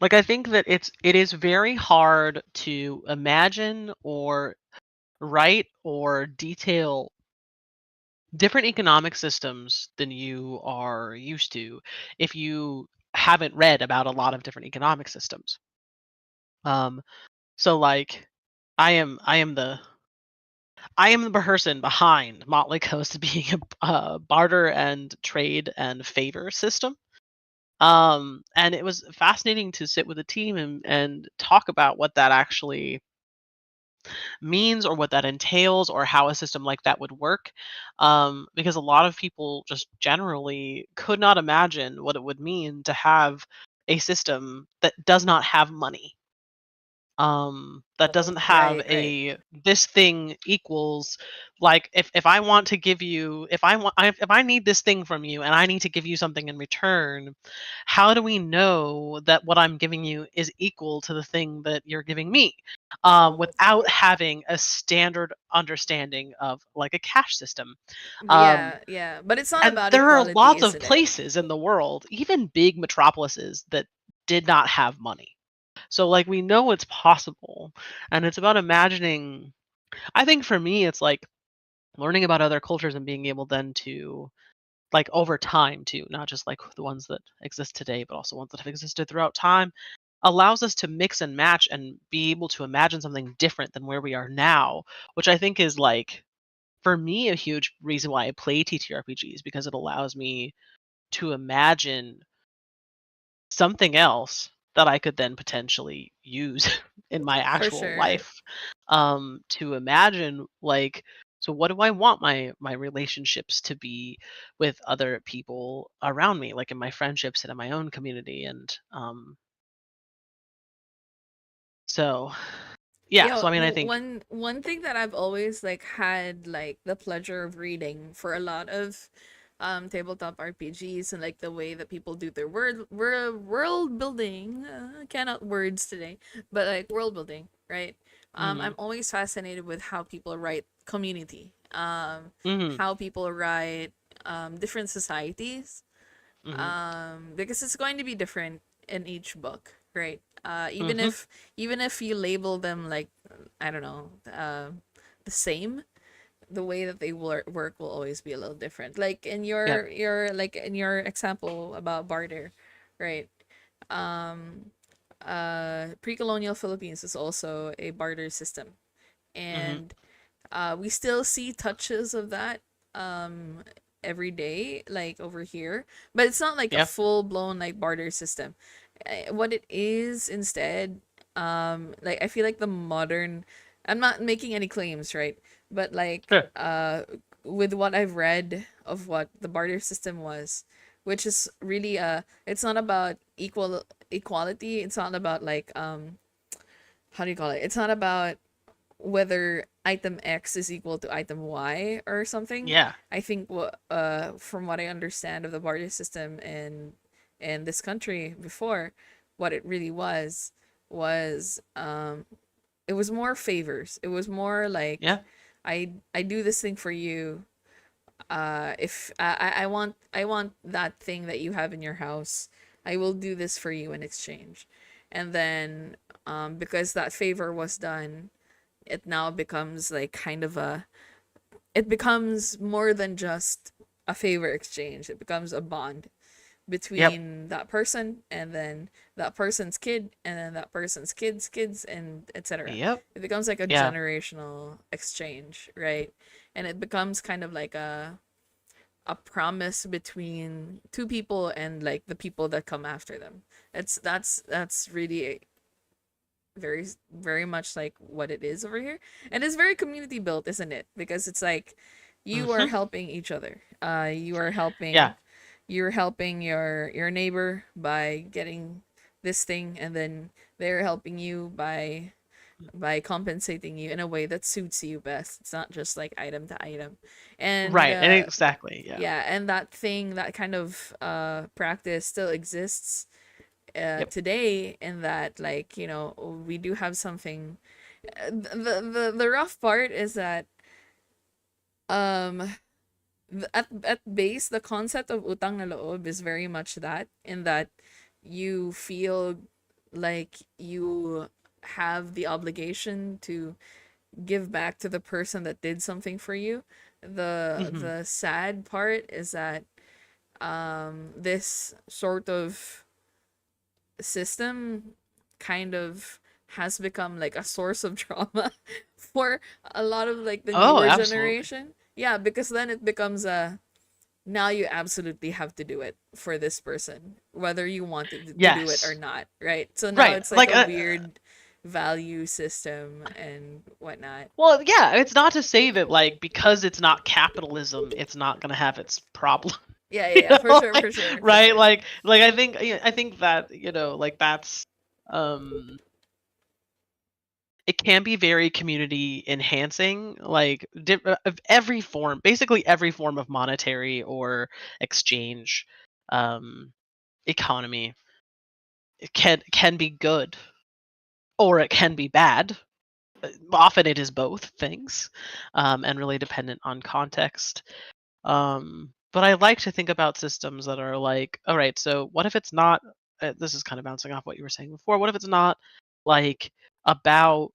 Speaker 1: Like I think that it is very hard to imagine or write or detail different economic systems than you are used to if you haven't read about a lot of different economic systems. Um, so like, I am the person behind Motley Coast being a barter and trade and favor system. And it was fascinating to sit with a team and talk about what that actually means or what that entails or how a system like that would work. Because a lot of people just generally could not imagine what it would mean to have a system that does not have money, that doesn't have
Speaker 2: Right, right.
Speaker 1: a this thing equals, like, if I want to give you, if I need this thing from you and I need to give you something in return, how do we know that what I'm giving you is equal to the thing that you're giving me, without having a standard understanding of like a cash system. um,
Speaker 2: Yeah, yeah. But it's not
Speaker 1: and
Speaker 2: about
Speaker 1: there are
Speaker 2: equality,
Speaker 1: lots of
Speaker 2: isn't it?
Speaker 1: places in the world, even big metropolises, that did not have money. So, like, we know it's possible, and it's about imagining. I think for me, it's like learning about other cultures and being able then to, like, over time too, not just like the ones that exist today, but also ones that have existed throughout time, allows us to mix and match and be able to imagine something different than where we are now, which I think is, like, for me, a huge reason why I play TTRPGs, because it allows me to imagine something else that I could then potentially use in my
Speaker 2: For
Speaker 1: actual
Speaker 2: sure.
Speaker 1: life. To imagine, like, so what do I want my relationships to be with other people around me, like in my friendships and in my own community, and so yeah.
Speaker 2: Yeah,
Speaker 1: So I mean, I think.
Speaker 2: one thing that I've always like had like the pleasure of reading for a lot of tabletop RPGs and like the way that people do their world building, cannot words today, but like world building, right? I'm
Speaker 1: Mhm,
Speaker 2: always fascinated with how people write community,
Speaker 1: mhm,
Speaker 2: how people write different societies,
Speaker 1: mhm,
Speaker 2: because it's going to be different in each book, right?
Speaker 1: mhm.
Speaker 2: Even if you label them like, I don't know, the same, the way that they work will always be a little different. Like in
Speaker 1: Yep.
Speaker 2: your like in your example about barter, right? Pre-colonial Philippines is also a barter system,
Speaker 1: Mhm.
Speaker 2: and we still see touches of that um every day like over here, but it's not like a
Speaker 1: Yeah.
Speaker 2: full blown like barter system. What it is instead, like I feel like the modern, I'm not making any claims, right? But like
Speaker 1: Sure.
Speaker 2: with what I've read of what the barter system was, which is really it's not about equality, it's not about like how do you call it, it's not about whether item X is equal to item Y or something.
Speaker 1: Yeah.
Speaker 2: I think what from what I understand of the barter system in this country before, what it really was it was more favors. It was more like
Speaker 1: Yeah.
Speaker 2: I do this thing for you. If I want that thing that you have in your house, I will do this for you in exchange. And then because that favor was done, it now becomes like kind of a, it becomes more than just a favor exchange. It becomes a bond
Speaker 1: Yep.
Speaker 2: between that person and then that person's kid and then that person's kids and etc.
Speaker 1: Yep.
Speaker 2: It becomes like a
Speaker 1: Yeah.
Speaker 2: generational exchange, right? And it becomes kind of like a promise between two people and like the people that come after them. That's really very much like what it is over here, and it's very community built, isn't it? Because it's like you are
Speaker 1: Mhm.
Speaker 2: helping each other,
Speaker 1: Yeah.
Speaker 2: you're helping your neighbor by getting this thing, and then they're helping you by compensating you in a way that suits you best. It's not just like item to item. And
Speaker 1: Right. And exactly. Yeah.
Speaker 2: yeah, and that thing, that kind of practice still exists
Speaker 1: Yep.
Speaker 2: today, in that like we do have something. The rough part is that um at base the concept of utang na loob is very much that, in that you feel like you have the obligation to give back to the person that did something for you,
Speaker 1: Hmm.
Speaker 2: the sad part is that this sort of system kind of has become like a source of trauma for a lot of like the
Speaker 1: Oh,
Speaker 2: newer
Speaker 1: absolutely.
Speaker 2: generation. Yeah, because then it becomes a now you absolutely have to do it for this person, whether you want to do it or
Speaker 1: Yes.
Speaker 2: not, right? So now
Speaker 1: Right.
Speaker 2: it's like
Speaker 1: Like,
Speaker 2: a weird value system and whatnot.
Speaker 1: well, yeah, it's not to say that like because it's not capitalism, it's not gonna have its problem.
Speaker 2: Yeah, yeah,
Speaker 1: You
Speaker 2: yeah, for
Speaker 1: know,
Speaker 2: sure,
Speaker 1: like,
Speaker 2: for sure, for
Speaker 1: right?
Speaker 2: sure.
Speaker 1: Like I think that like that's um it can be very community enhancing, like of every form, basically every form of monetary or exchange um economy. It can be good or it can be bad. Often it is both things, and really dependent on context. But I like to think about systems that are like, all right, so what if it's not? This is kind of bouncing off what you were saying before. What if it's not like about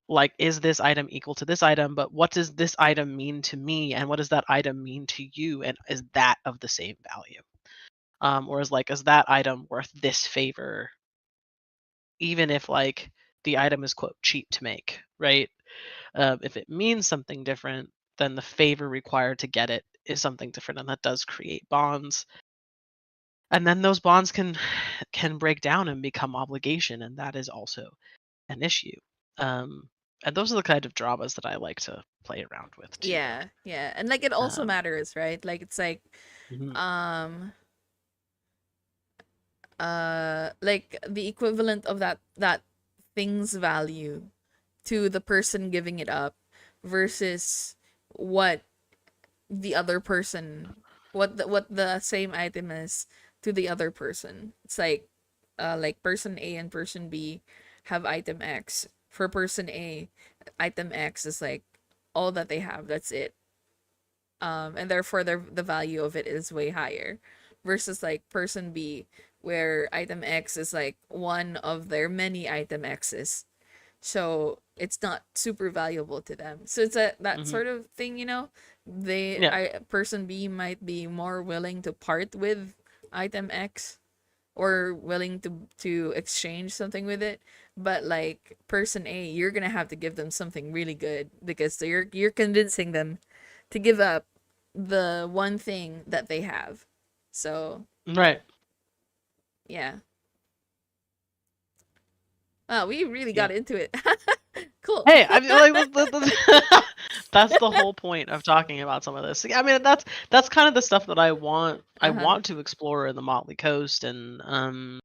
Speaker 1: like is this item equal to this item, but what does this item mean to me, and what does that item mean to you, and is that of the same value? Or is that item worth this favor, even if like the item is quote cheap to make, right? If it means something different, then the favor required to get it is something different, and that does create bonds. And then those bonds can break down and become obligation, and that is also an issue. Um, and those are the kind of dramas that I like to play around with too.
Speaker 2: Yeah, yeah. And like it also
Speaker 1: Um,
Speaker 2: matters, right? Like it's
Speaker 1: mhm.
Speaker 2: um like the equivalent of that thing's value to the person giving it up versus what the other person what the same item is to the other person. It's like person A and person B have item X. For person A, item X is like all that they have. That's it. And therefore the value of it is way higher versus like person B where item X is like one of their many item X's, so it's not super valuable to them. So it's a that
Speaker 1: Mhm.
Speaker 2: sort of thing, they
Speaker 1: Yeah.
Speaker 2: I person B might be more willing to part with item X or willing to exchange something with it, but like person A, you're gonna have to give them something really good because you're convincing them to give up the one thing that they have. So
Speaker 1: Right.
Speaker 2: yeah. Wow, we really
Speaker 1: Yeah.
Speaker 2: got into it. Cool.
Speaker 1: Hey, I mean, like that's the whole point of talking about some of this. I mean, that's kind of the stuff that I
Speaker 2: Uh-huh.
Speaker 1: want to explore in the Motley Coast, and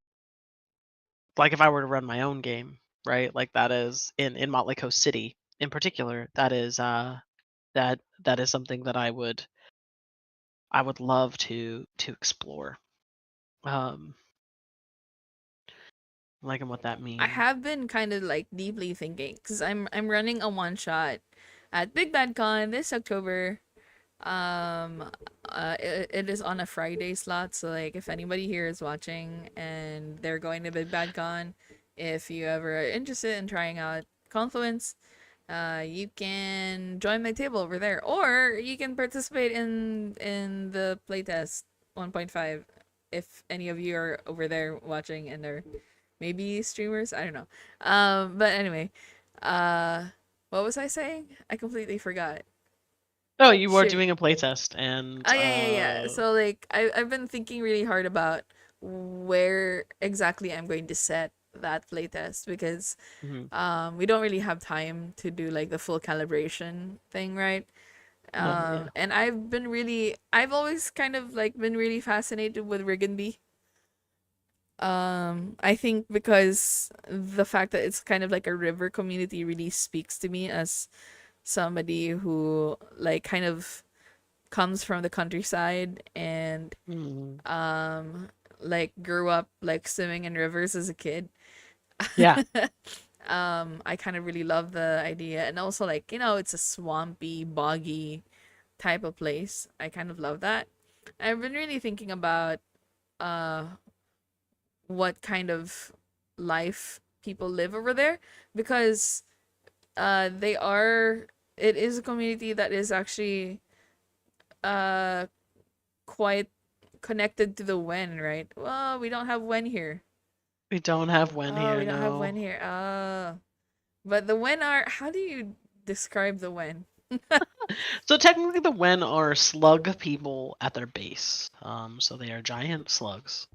Speaker 1: like if I were to run my own game, right? Like that is in Motley Coast City in particular. That is something that I would love to explore. Um, like and what that
Speaker 2: I
Speaker 1: means.
Speaker 2: have been kind of like deeply thinking because I'm running a one shot at Big Bad Con this October. It is on a Friday slot, so like if anybody here is watching and they're going to Big Bad Con, if you ever are interested in trying out Confluence, you can join my table over there, or you can participate in the playtest 1.5 if any of you are over there watching and are maybe streamers. I don't know. But anyway, uh, what was I saying? I completely forgot.
Speaker 1: Oh, you were
Speaker 2: Shoot.
Speaker 1: doing a playtest, and
Speaker 2: Oh yeah, yeah, yeah. So like I've been thinking really hard about where exactly I'm going to set that playtest because
Speaker 1: mhm.
Speaker 2: we don't really have time to do like the full calibration thing, right?
Speaker 1: No, yeah.
Speaker 2: And I've always kind of like been really fascinated with Rigonby. I think because the fact that it's kind of like a river community really speaks to me as somebody who like kind of comes from the countryside and
Speaker 1: Mhm.
Speaker 2: um like grew up like swimming in rivers as a kid.
Speaker 1: Yeah.
Speaker 2: I kind of really love the idea, and also like it's a swampy, boggy type of place. I kind of love that. I've been really thinking about uh what kind of life people live over there because they are it is a community that is actually uh quite connected to the Wen, right? Well, we don't have Wen here.
Speaker 1: We don't have Wen
Speaker 2: Oh,
Speaker 1: here,
Speaker 2: we don't have
Speaker 1: no.
Speaker 2: Wen here. But the Wen are, how do you describe the Wen?
Speaker 1: So technically, the Wen are slug people at their base. So they are giant slugs.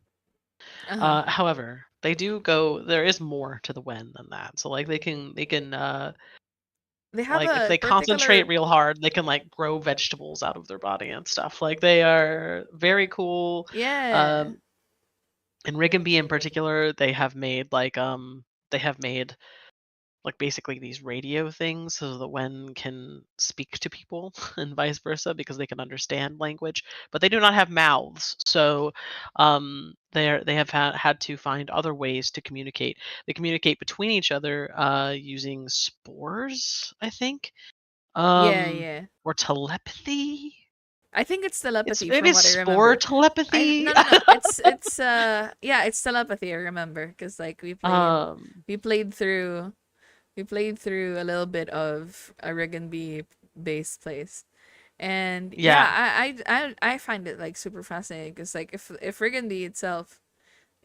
Speaker 2: Uh-huh.
Speaker 1: However, they do go. There is more to the Wen than that. So like they can
Speaker 2: They have
Speaker 1: like if
Speaker 2: a
Speaker 1: they concentrate
Speaker 2: particular,
Speaker 1: real hard, they can like grow vegetables out of their body and stuff. Like they are very cool.
Speaker 2: yeah.
Speaker 1: Um, in Riggenby in particular, they have made like basically these radio things so that when can speak to people and vice versa because they can understand language, but they do not have mouths. So they have had to find other ways to communicate. They communicate between each other using spores, I think,
Speaker 2: Yeah,
Speaker 1: um,
Speaker 2: yeah.
Speaker 1: or telepathy.
Speaker 2: I think it's
Speaker 1: It's
Speaker 2: telepathy
Speaker 1: maybe
Speaker 2: from
Speaker 1: it's
Speaker 2: what I
Speaker 1: spore
Speaker 2: remember. I
Speaker 1: telepathy.
Speaker 2: no no no. It's yeah, it's telepathy, I remember, because like
Speaker 1: um,
Speaker 2: we played through we played through a little bit of a Riggenby based place. And yeah,
Speaker 1: yeah,
Speaker 2: I find it like super fascinating because like if Riggenby itself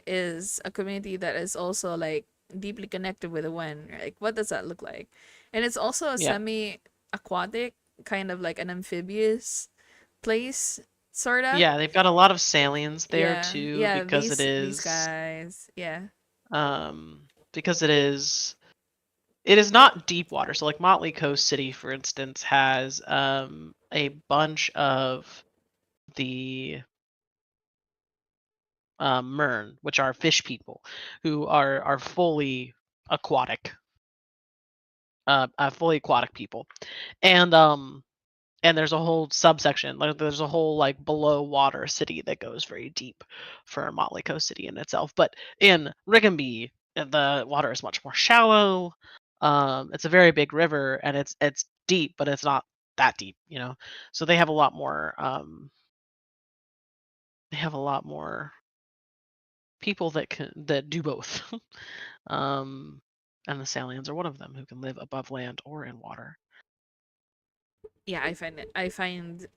Speaker 2: is a community that is also like deeply connected with the Wen, like what does that look like? And it's also a
Speaker 1: yeah.
Speaker 2: semi aquatic, kind of like an amphibious place, sorta.
Speaker 1: Yeah, they've got a lot of salients there
Speaker 2: Yeah,
Speaker 1: too
Speaker 2: yeah.
Speaker 1: because
Speaker 2: These guys. Yeah,
Speaker 1: because it is not deep water. So like Motley Coast City, for instance, has a bunch of the Mern, which are fish people, who are fully aquatic people, and and there's a whole subsection, like there's a whole like below water city that goes very deep for Motley Coast City in itself. But in Riggenby, the water is much more shallow. It's a very big river and it's deep, but it's not that deep, you know. So they have a lot more people that do both. um, and the Salians are one of them who can live above land or in water.
Speaker 2: yeah. I find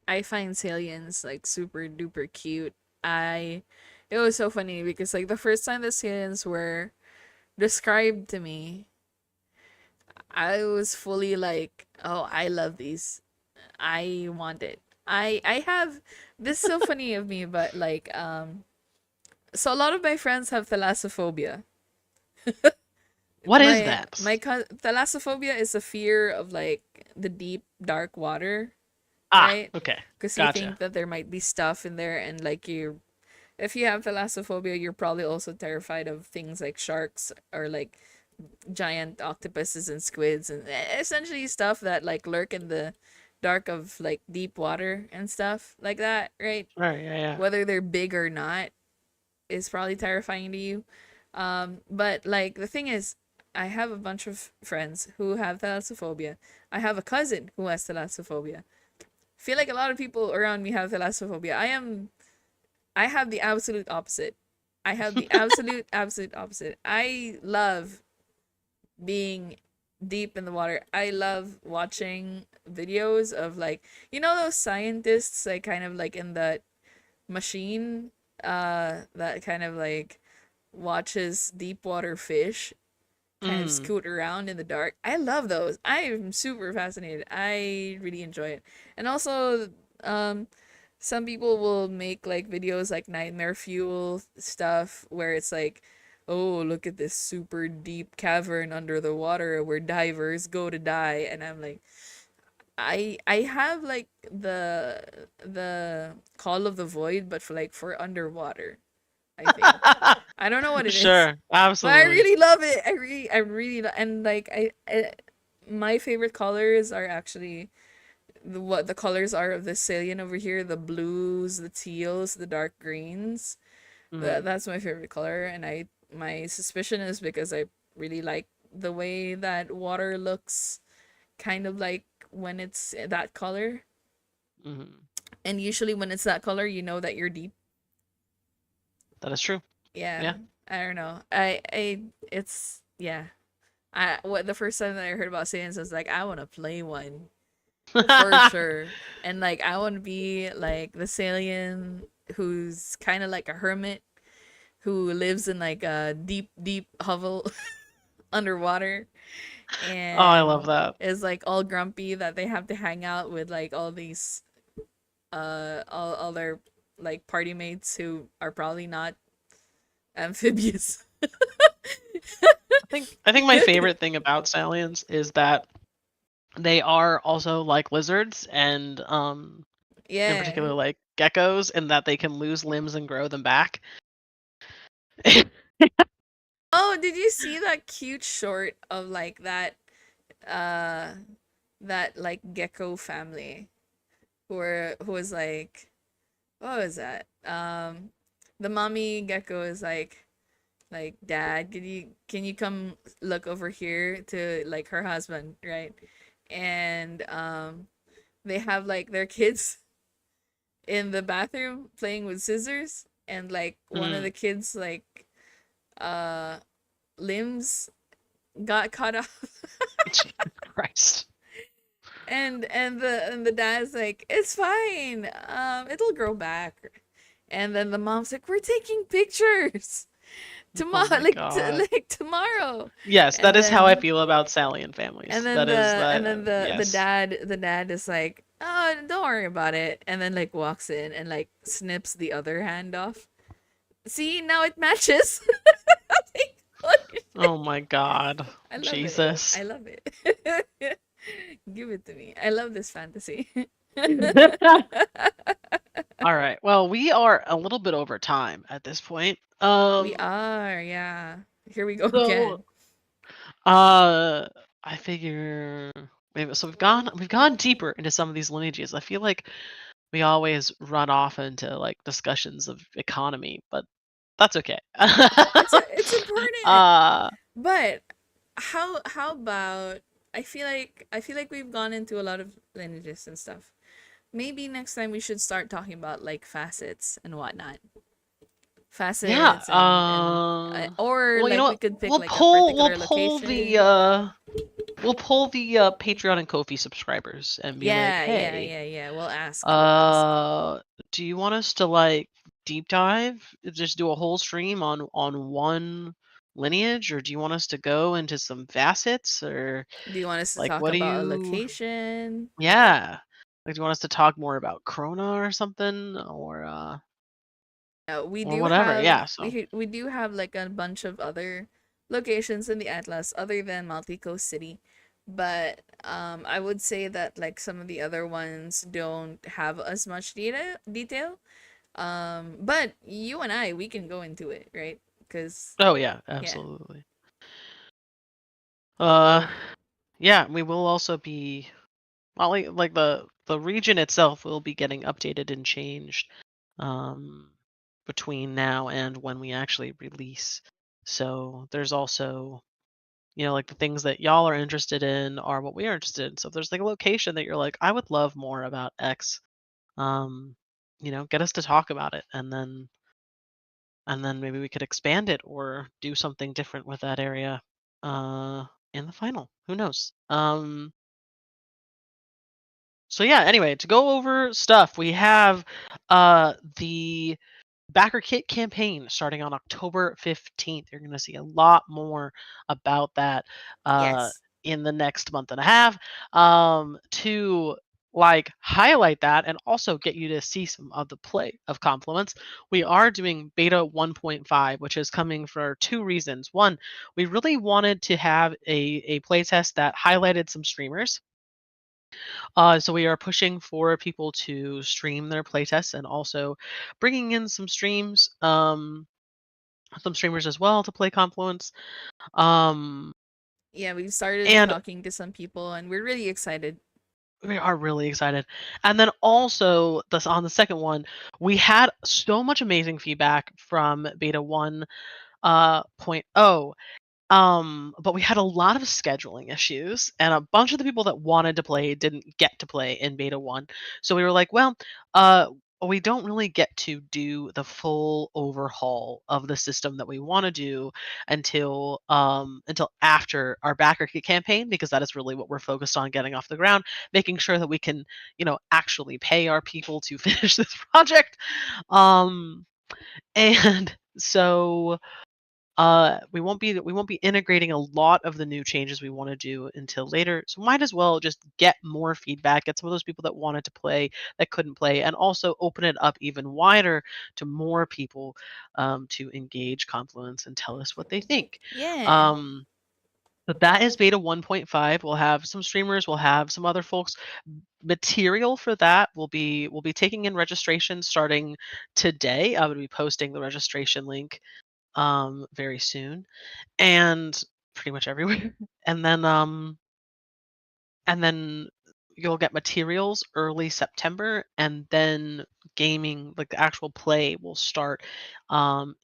Speaker 2: Salients like super duper cute. I It was so funny because like the first time the Salients were described to me, I was fully like, oh, I love these. I want it. I have this is so funny of me, but like so a lot of my friends have thalassophobia.
Speaker 1: What is that?
Speaker 2: Thalassophobia is a fear of like the deep dark water,
Speaker 1: Ah,
Speaker 2: right?
Speaker 1: okay,
Speaker 2: Because you
Speaker 1: gotcha.
Speaker 2: think that there might be stuff in there, and like you, if you have thalassophobia, you're probably also terrified of things like sharks or like giant octopuses and squids and essentially stuff that like lurk in the dark of like deep water and stuff like that, right?
Speaker 1: Right, yeah, yeah.
Speaker 2: Whether they're big or not is probably terrifying to you. But like the thing is, I have a bunch of friends who have thalassophobia. I have a cousin who has thalassophobia. I feel like a lot of people around me have thalassophobia. I have the absolute opposite. I have the absolute opposite. I love being deep in the water. I love watching videos of like, you know, those scientists like kind of like in the machine that kind of like watches deep water fish kind of
Speaker 1: Mm,
Speaker 2: scoot around in the dark. I love those. I am super fascinated. I really enjoy it. And also um some people will make like videos like nightmare fuel stuff where it's like, oh, look at this super deep cavern under the water where divers go to die, and I'm like, I have like the call of the void, but for like for underwater, I think. I don't know what it is,
Speaker 1: sure,
Speaker 2: but I
Speaker 1: absolutely.
Speaker 2: really love it. And like my favorite colors are actually what the colors are of the Cillian over here: the blues, the teals, the dark greens.
Speaker 1: Mm,
Speaker 2: That's my favorite color, and my suspicion is because I really like the way that water looks, kind of like when it's that color.
Speaker 1: mm,
Speaker 2: And usually when it's that color, you know that you're deep.
Speaker 1: that is true.
Speaker 2: Yeah,
Speaker 1: Yeah.
Speaker 2: I don't know. It's yeah. I what the first time that I heard about Saiyans, I was like, I want to play one. for sure. And like I want to be like the Salian who's kind of like a hermit who lives in like a deep, deep hovel underwater
Speaker 1: Oh, I love
Speaker 2: and
Speaker 1: that.
Speaker 2: is like all grumpy that they have to hang out with like all these all their like party mates who are probably not amphibious.
Speaker 1: I think my favorite thing about Salians is that they are also like lizards and in
Speaker 2: Yeah.
Speaker 1: particular like geckos, and that they can lose limbs and grow them back.
Speaker 2: Oh, did you see that cute short of like uh that like gecko family who was like what was that? The mommy gecko is like dad, can you come look over here to like her husband, right? And they have like their kids in the bathroom playing with scissors and like one of
Speaker 1: Mm.
Speaker 2: the kids like uh limbs got cut off.
Speaker 1: Jesus Christ.
Speaker 2: And the dad's like, it's fine, it'll grow back. And then the mom's like, we're taking pictures
Speaker 1: Oh
Speaker 2: tomorrow,
Speaker 1: my god.
Speaker 2: like tomorrow.
Speaker 1: Yes, that
Speaker 2: And
Speaker 1: is how I
Speaker 2: then
Speaker 1: feel about Salian
Speaker 2: and
Speaker 1: families.
Speaker 2: then
Speaker 1: That is
Speaker 2: the
Speaker 1: that.
Speaker 2: and then the
Speaker 1: Yes.
Speaker 2: dad is like, oh, don't worry about it. And then like walks in and like snips the other hand off. See, now it matches. Like, holy shit.
Speaker 1: Oh my god.
Speaker 2: I love it.
Speaker 1: Jesus.
Speaker 2: I love it. Give it to me. I love this fantasy.
Speaker 1: All right. Well, we are a little bit over time at this point.
Speaker 2: We are, yeah. Here we go
Speaker 1: So
Speaker 2: again.
Speaker 1: uh I figure maybe so we've gone deeper into some of these lineages. I feel like we always run off into like discussions of economy, but that's okay.
Speaker 2: It's important.
Speaker 1: uh
Speaker 2: But how about I feel like we've gone into a lot of lineages and stuff. Maybe next time we should start talking about like facets and whatnot.
Speaker 1: yeah,
Speaker 2: Facets and or
Speaker 1: well, you know
Speaker 2: like we
Speaker 1: what?
Speaker 2: could pick
Speaker 1: We'll
Speaker 2: like a
Speaker 1: pull we'll
Speaker 2: particular
Speaker 1: pull the
Speaker 2: location.
Speaker 1: uh we'll pull the Patreon and Ko-fi subscribers and be like,
Speaker 2: Yeah, yeah,
Speaker 1: "Hey,
Speaker 2: yeah, yeah. We'll ask. We'll ask.
Speaker 1: uh do you want us to like deep dive, just do a whole stream on one lineage, or do you want us to go into some facets, or
Speaker 2: Do you want us to
Speaker 1: like
Speaker 2: talk
Speaker 1: what do
Speaker 2: about a
Speaker 1: you
Speaker 2: location?
Speaker 1: yeah, like do you want us to talk more about Krona or something,
Speaker 2: We
Speaker 1: or
Speaker 2: do
Speaker 1: whatever?"
Speaker 2: have
Speaker 1: Yeah, so
Speaker 2: we do have like a bunch of other locations in the Atlas other than Multi Coast City, but I would say that like some of the other ones don't have as much detail. But you and I, we can go into it, right? Because
Speaker 1: oh yeah,
Speaker 2: yeah,
Speaker 1: absolutely. uh yeah, we will also be, well, like the region itself will be getting updated and changed um between now and when we actually release. So there's also, like the things that y'all are interested in are what we are interested in. So if there's like a location that you're like, I would love more about X, um, get us to talk about it, and then maybe we could expand it or do something different with that area uh in the final. Who knows? So yeah, anyway, to go over stuff, we have the Backerkit campaign starting on October 15th. You're going to see a lot more about that
Speaker 2: yes,
Speaker 1: in the next month and a half, to like highlight that and also get you to see some of the play of Confluence. We are doing beta 1.5, which is coming for two reasons. One, we really wanted to have a playtest that highlighted some streamers, so we are pushing for people to stream their playtests and also bringing in some streamers as well to play Confluence. Um,
Speaker 2: yeah, we've started
Speaker 1: and
Speaker 2: talking to some people, and we're really excited.
Speaker 1: we are really excited. And then also this on the second one, we had so much amazing feedback from beta 1 point oh. But we had a lot of scheduling issues, and a bunch of the people that wanted to play didn't get to play in beta 1. So we were like, well, uh we don't really get to do the full overhaul of the system that we want to do until after our Backerkit campaign, because that is really what we're focused on getting off the ground, making sure that we can, actually pay our people to finish this project. Um, and so we won't be integrating a lot of the new changes we want to do until later. So might as well just get more feedback, get some of those people that wanted to play that couldn't play, and also open it up even wider to more people to engage Confluence and tell us what they think.
Speaker 2: Yeah.
Speaker 1: Um, but that is beta 1.5. We'll have some streamers, we'll have some other folks. Material for that will be taking in registration starting today. I would be posting the registration link very soon, and pretty much everywhere. And then you'll get materials early September, and then gaming, like the actual play, will start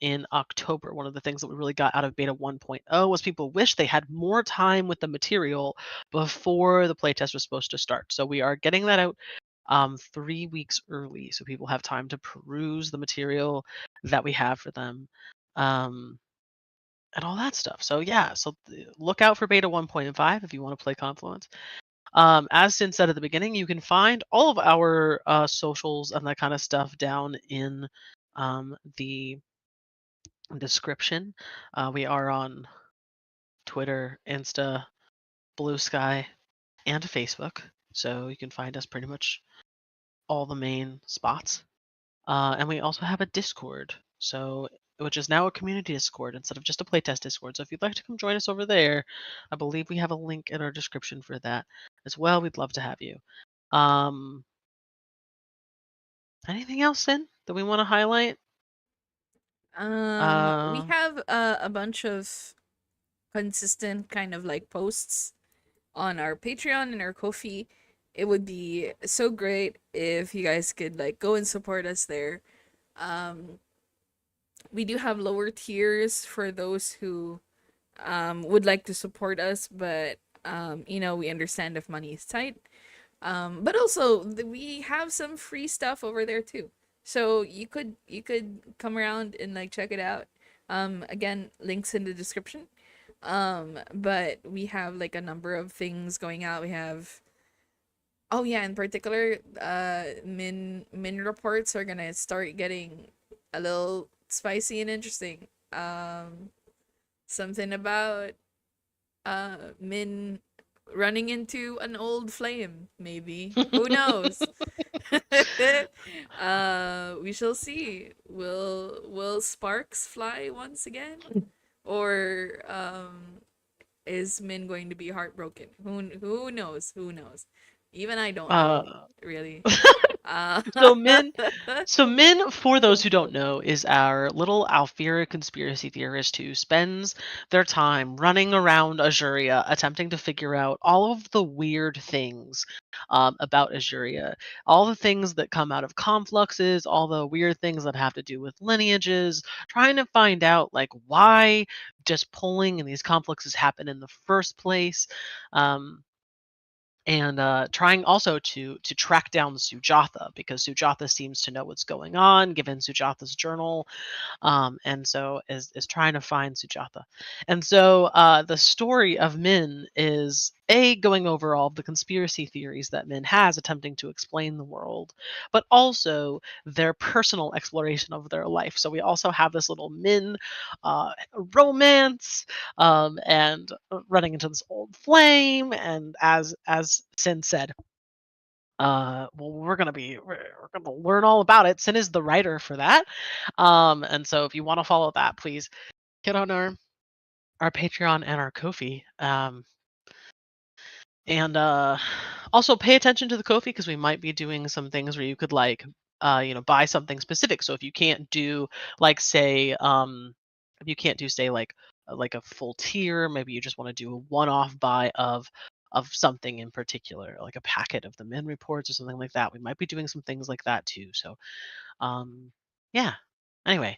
Speaker 1: in October. One of the things that we really got out of beta 1.0 was people wish they had more time with the material before the playtest was supposed to start. So we are getting that out 3 weeks early, so people have time to peruse the material that we have for them. Um, and all that stuff. So yeah, look out for beta 1.5 if you want to play Confluence. As Sin said at the beginning, you can find all of our socials and that kind of stuff down in the description. We are on Twitter, Insta, Blue Sky, and Facebook, so you can find us pretty much all the main spots. And we also have a Discord, which is now a community Discord instead of just a playtest Discord. So if you'd like to come join us over there, I believe we have a link in our description for that as well. We'd love to have you. Um, Anything else, Sin, that we want to highlight?
Speaker 2: We
Speaker 1: Uh,
Speaker 2: have a bunch of consistent kind of like posts on our Patreon and our Ko-fi. It would be so great if you guys could like go and support us there. Um, we do have lower tiers for those who would like to support us, but we understand if money is tight. But also we have some free stuff over there too. So you could come around and like check it out. Again, links in the description. But we have like a number of things going out. We have, oh yeah, in particular, min reports are gonna start getting a little spicy and interesting. Something about min running into an old flame, maybe. Who knows? We shall see. Will sparks fly once again? Or is Min going to be heartbroken? Who knows? Who knows? Even I don't know,
Speaker 1: uh,
Speaker 2: really. Uh,
Speaker 1: so Min, So Min, for those who don't know, is our little Alfira conspiracy theorist who spends their time running around Ajurea attempting to figure out all of the weird things about Ajurea. All the things that come out of Confluxes, all the weird things that have to do with lineages, trying to find out like why just pulling in these Confluxes happen in the first place. Um, and trying also to track down Sujatha, because Sujatha seems to know what's going on given Sujatha's journal, and so is trying to find Sujatha. And so the story of Min is going over all of the conspiracy theories that Min has, attempting to explain the world, but also their personal exploration of their life. So we also have this little Min romance, and running into this old flame, and as Sin said, well, we're gonna learn all about it. Sin is the writer for that, and so if you want to follow that, please get on our Patreon and our Ko-fi. And also pay attention to the Ko-fi, because we might be doing some things where you could like buy something specific. So if you can't do like say if you can't do say like a full tier, maybe you just want to do a one-off buy of something in particular, like a packet of the min reports or something like that. We might be doing some things like that too. So yeah. Anyway,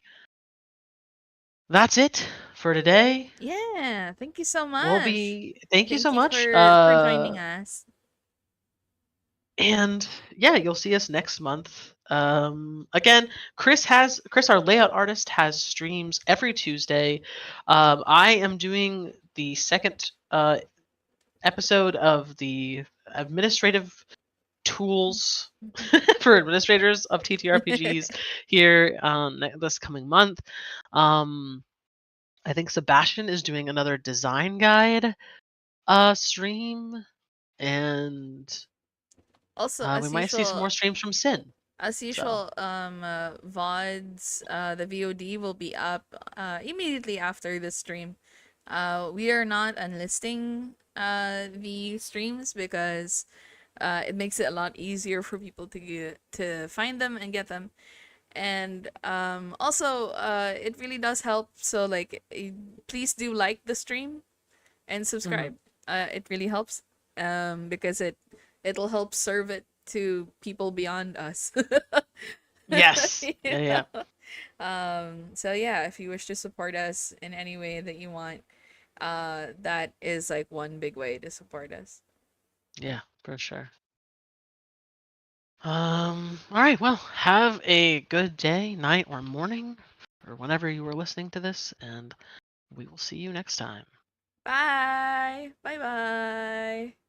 Speaker 1: that's it for today.
Speaker 2: yeah, thank you so
Speaker 1: We'll
Speaker 2: much.
Speaker 1: be thank you so
Speaker 2: Thank you
Speaker 1: much.
Speaker 2: for joining us.
Speaker 1: And yeah, you'll see us next month Again, Chris, our layout artist, has streams every Tuesday. I am doing the second episode of the administrative tools for administrators of TTRPGs here this coming month. I think Sebastian is doing another design guide stream, and
Speaker 2: Also,
Speaker 1: we might see some more streams from Sin.
Speaker 2: as
Speaker 1: So
Speaker 2: usual, VODs, the VOD will be up immediately after the stream. We are not unlisting the streams because it makes it a lot easier for people to find them and get them. And also, it really does help. So like, please do like the stream and
Speaker 1: mhm.
Speaker 2: subscribe. It really helps because it'll help serve it to people beyond us.
Speaker 1: Yes,
Speaker 2: You
Speaker 1: yeah.
Speaker 2: know? So yeah, if you wish to support us in any way that you want, that is like one big way to support us.
Speaker 1: Yeah, for sure. All right, well, have a good day, night, or morning, or whenever you are listening to this, and we will see you next time.
Speaker 2: Bye. Bye bye.